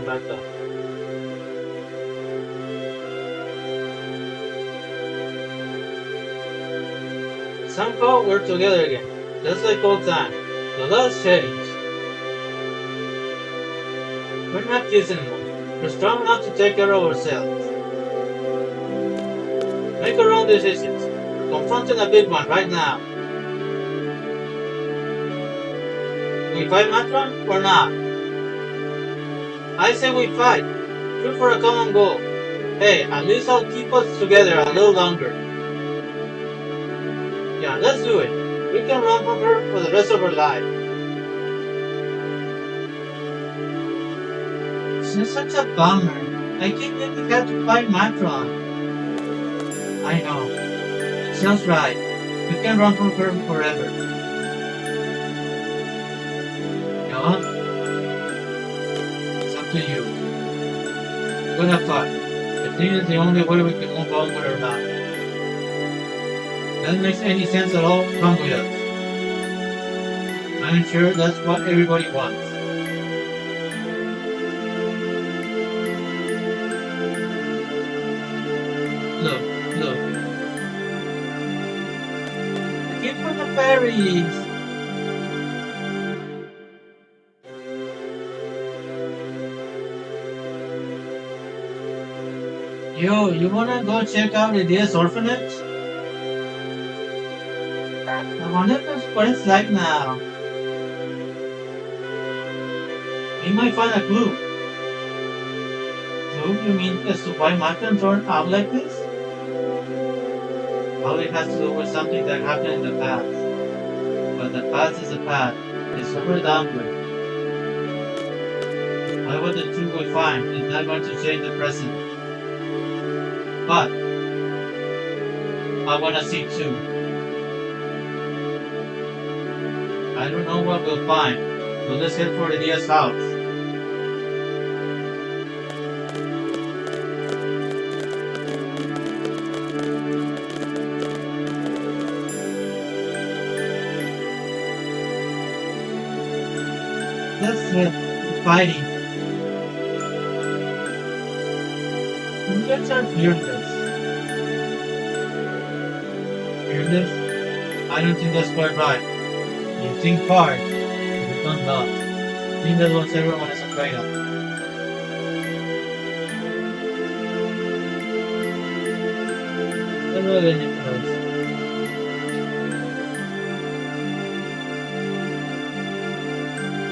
come back up. Somehow we're together again, just like old times. The last changed. We're not kids anymore. We're strong enough to take care of ourselves. Make our own decisions. We're confronting a big one right now. We fight Matron or not? I say we fight. Shoot for a common goal. Hey, at least I'll keep us together a little longer. Yeah, let's do it. We can run from her for the rest of our life. This is such a bummer. I can't believe we had to fight Matron. I know. It sounds right. We can run from her forever. John, it's up to you. We're gonna fight. I think it's the only way we can move on with our life. That makes any sense at all, come with us. I'm sure that's what everybody wants. Look, look. The kid from the fairies! Yo, you wanna go check out Idea's orphanage? I wonder if that's what it's like now. We might find a clue. Clue? You mean as to why Martin turned out like this? Probably has to do with something that happened in the past. But the past is the past. It's over downward. I what the truth will find is not going to change the present. But I wanna see too. I don't know what we'll find, but let's head for Idea's house. Let's head fighting. You guys are fearless. Fearless? I don't think that's quite right. You think hard, but you don't love. I think that's what everyone is afraid of. That's what anything else.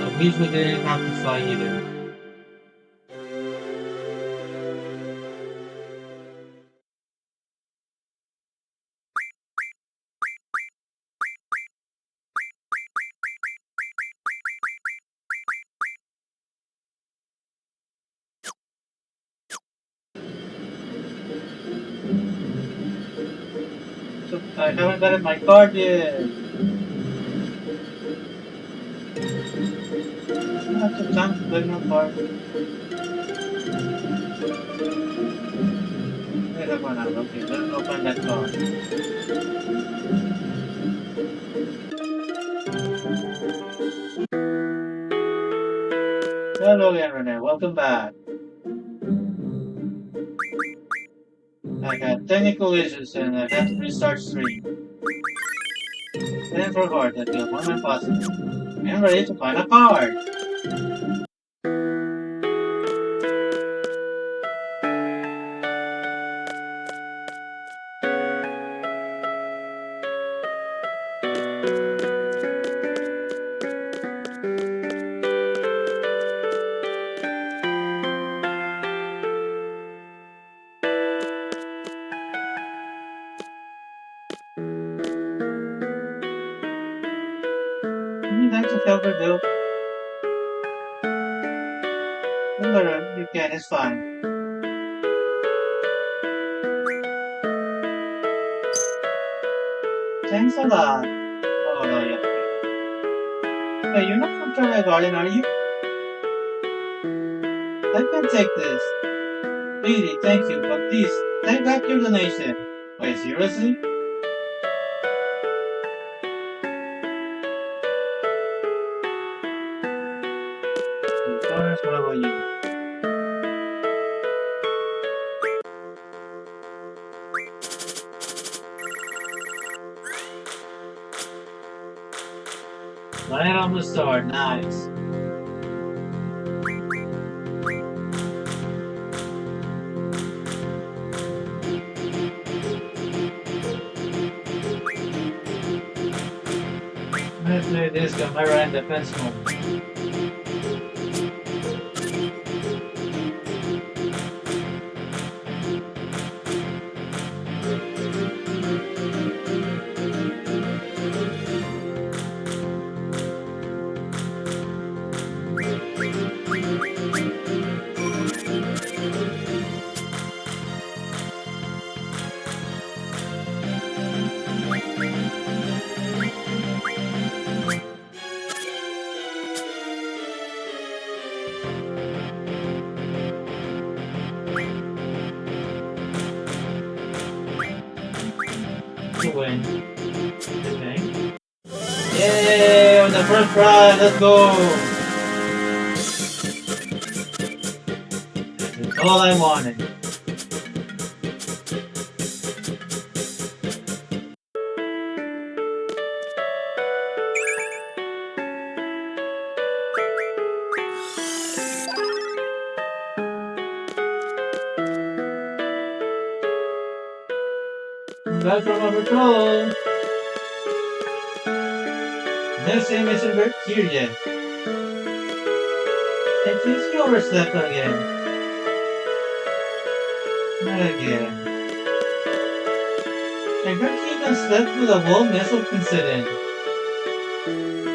At least we didn't have to fight either. So I haven't gotten my card yet. I don't have the time to play no card. Wait a minute, okay, let's open that card. Hello again, Renee, welcome back. I had technical issues and I had to restart stream. And for hard, I feel more than possible. I'm ready to find a card. Would you like to help her do? Don't worry, you can, it's fine. Thanks a lot. Oh, no, yeah. Hey, you're not from Travel Garden, are you? I can take this. Really, thank you, but please, take back your donation. Wait, seriously? Of course, what about you? Right on the store, nice. I'm gonna play this camera and defense mode. To win. Okay. Yay! On the first prize, let's go! That's all I wanted. Back from our patrol. Next thing isn't here yet. And she's overslept again. Not again. I heard she even slept through the whole missile incident.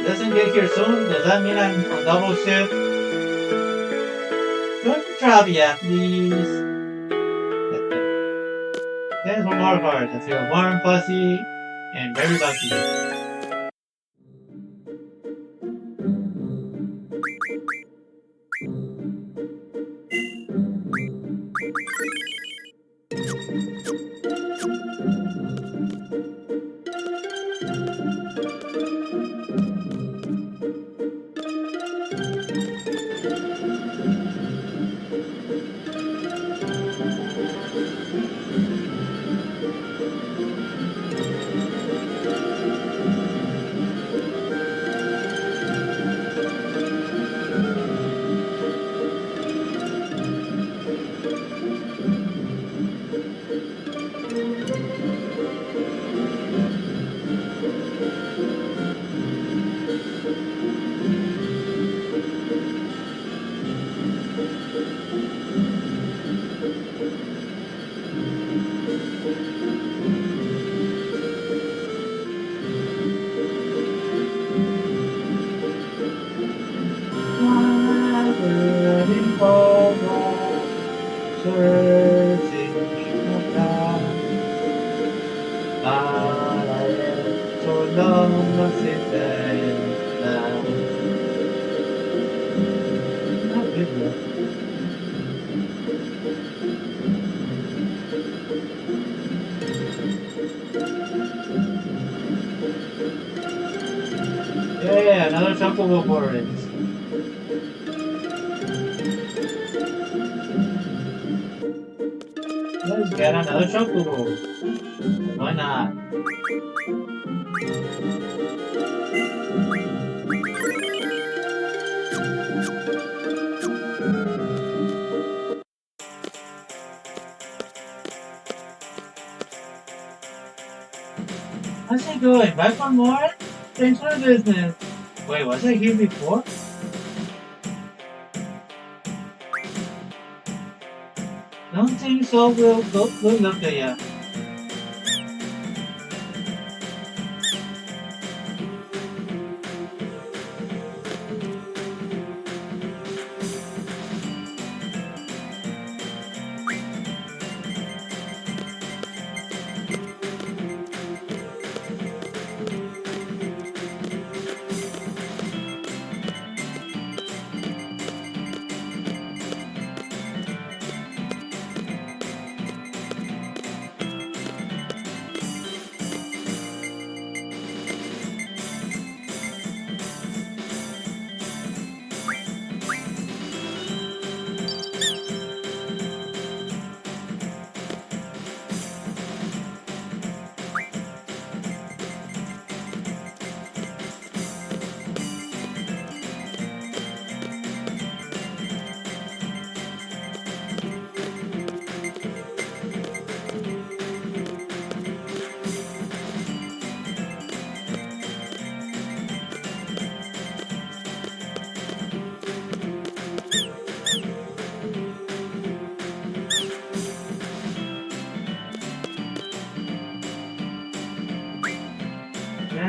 Doesn't get here soon? Does that mean I'm on double shift? Go to Travia, please. There's one more card. I feel warm, fuzzy, and very lucky. Yeah, another chocobo for it. Let's get another chocobo. Why not? How's it going? Back for more? Thanks for the business. Wait, was I here before? Don't think so. We'll look at ya.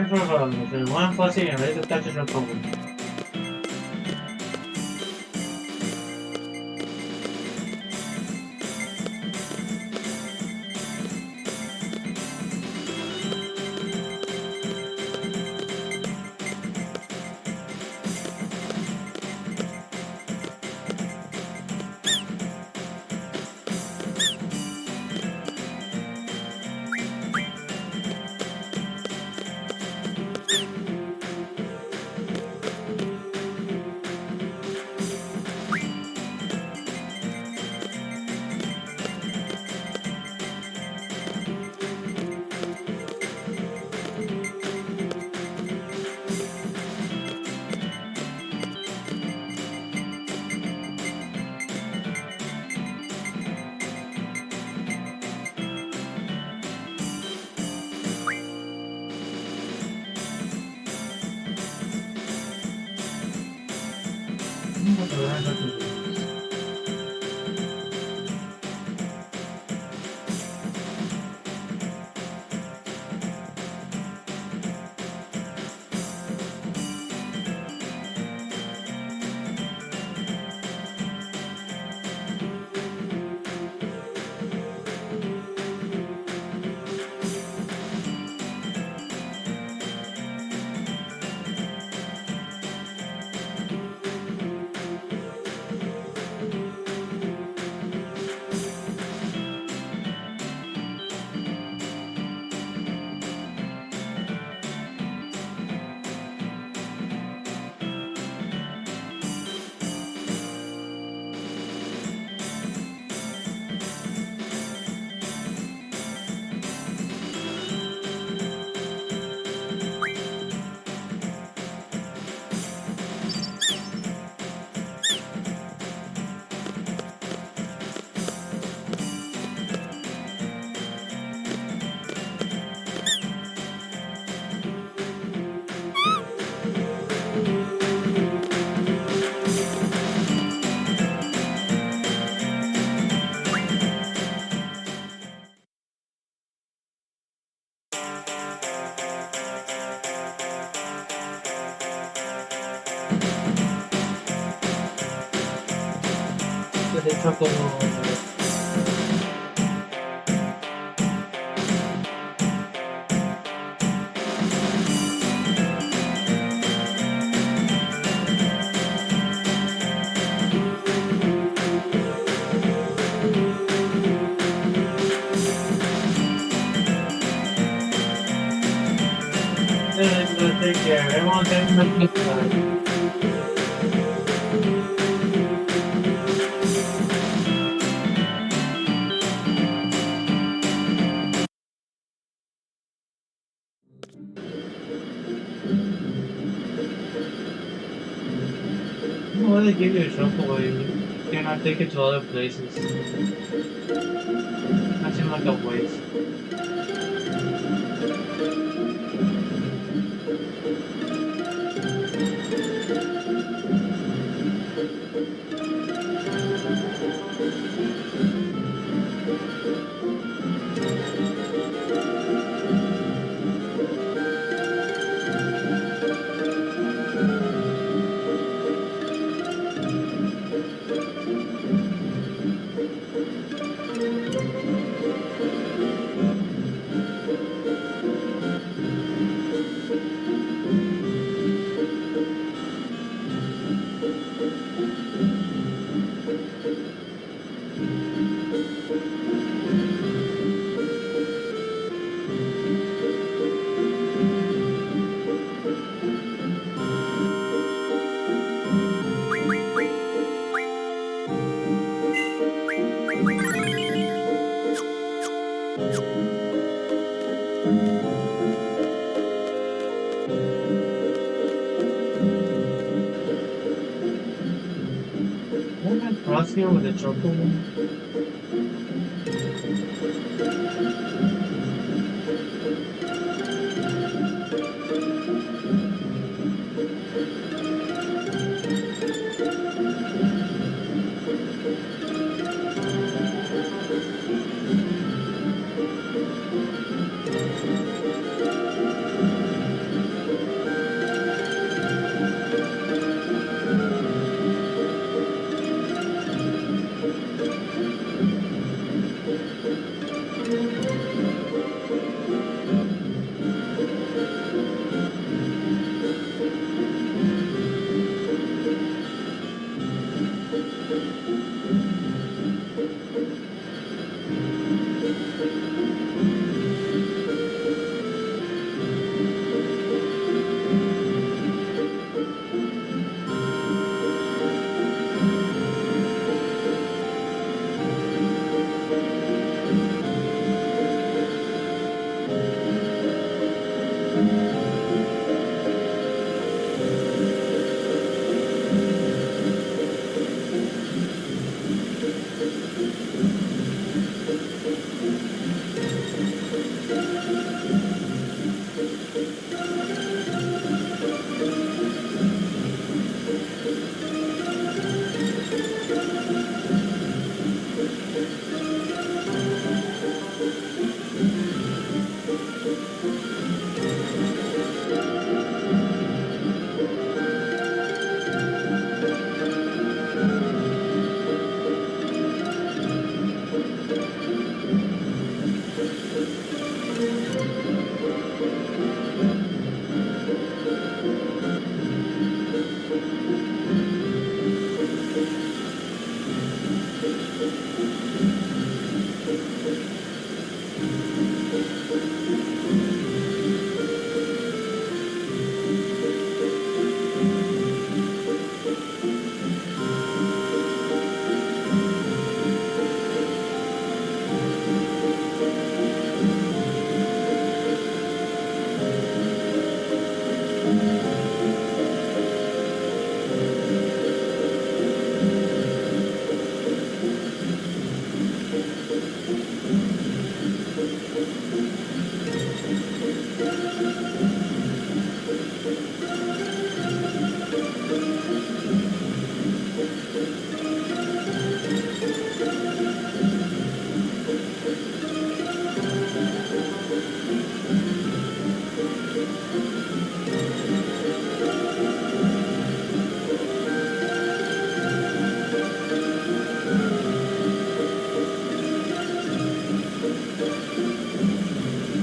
Cioè, one passing and later touches your problem. De hecho, como take care. Everyone take care. Well, they give you a shuffle away. You cannot take it to other places. That seems like a waste. What cross here with the chocolate one?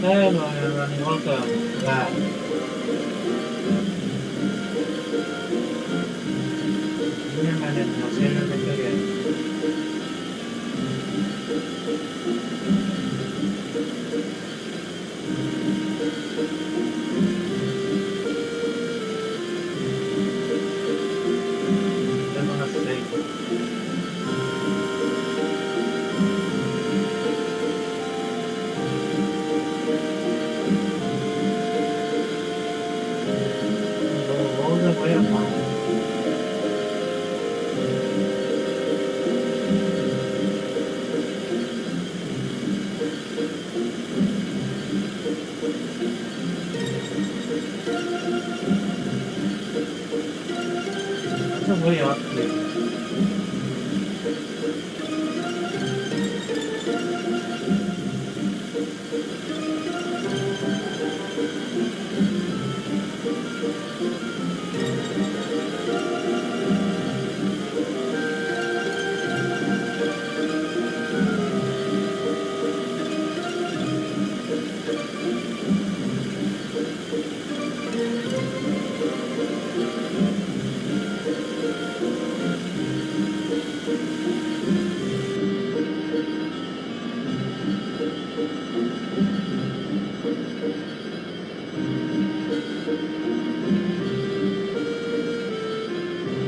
Hello everyone, welcome back. Give me a minute and I'll see you back again. Then I'm gonna say, all the way up. That's a way up here.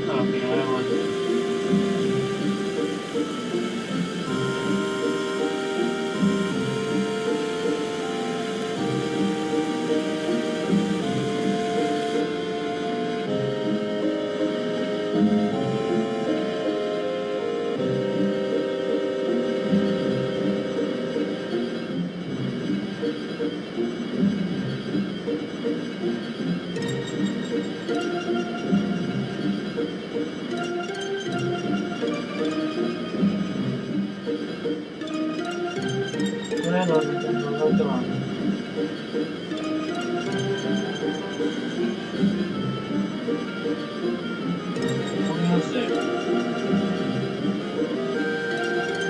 Okay, I want hello, welcome. What can I say?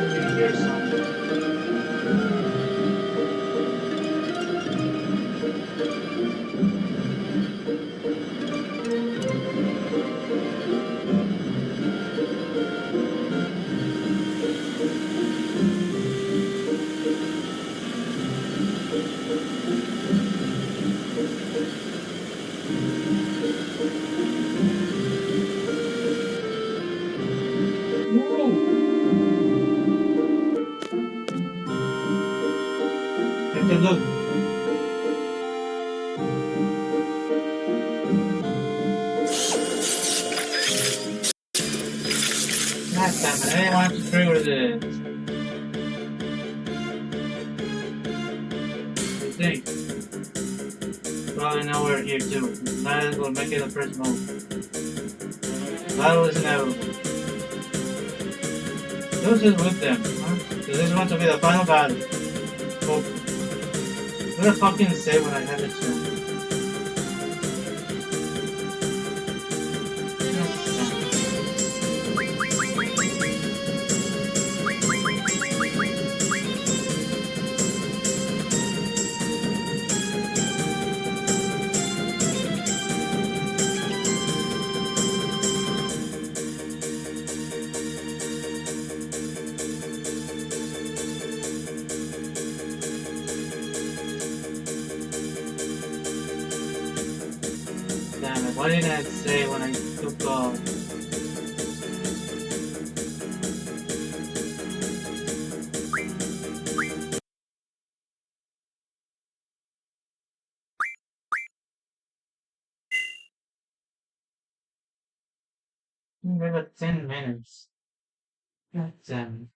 Maybe hear something. Okay, look. Last time, I didn't want to trigger this. I think. Probably nowhere here too. Might as well make it the first move. Battle is inevitable. Who's just with them, huh? Does this want to be the final battle? Oh, what did I fucking say when I had the chance? Damn it, what did I say when I took off? We got 10 minutes. God damn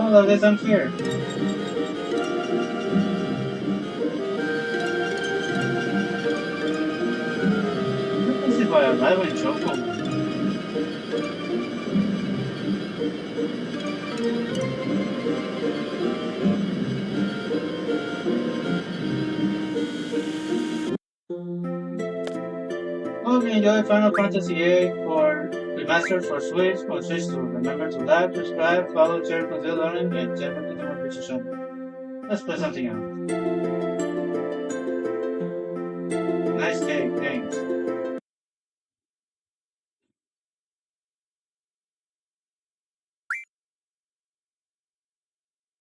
Well, I guess I'm here. What is if I arrive in Choco? Hope you enjoy Final Fantasy VIII for Remastered for Switch or Switch2. Remember to like, subscribe, follow, share, consider learning, and check out the notification. Let's play something else. Nice cake, thanks.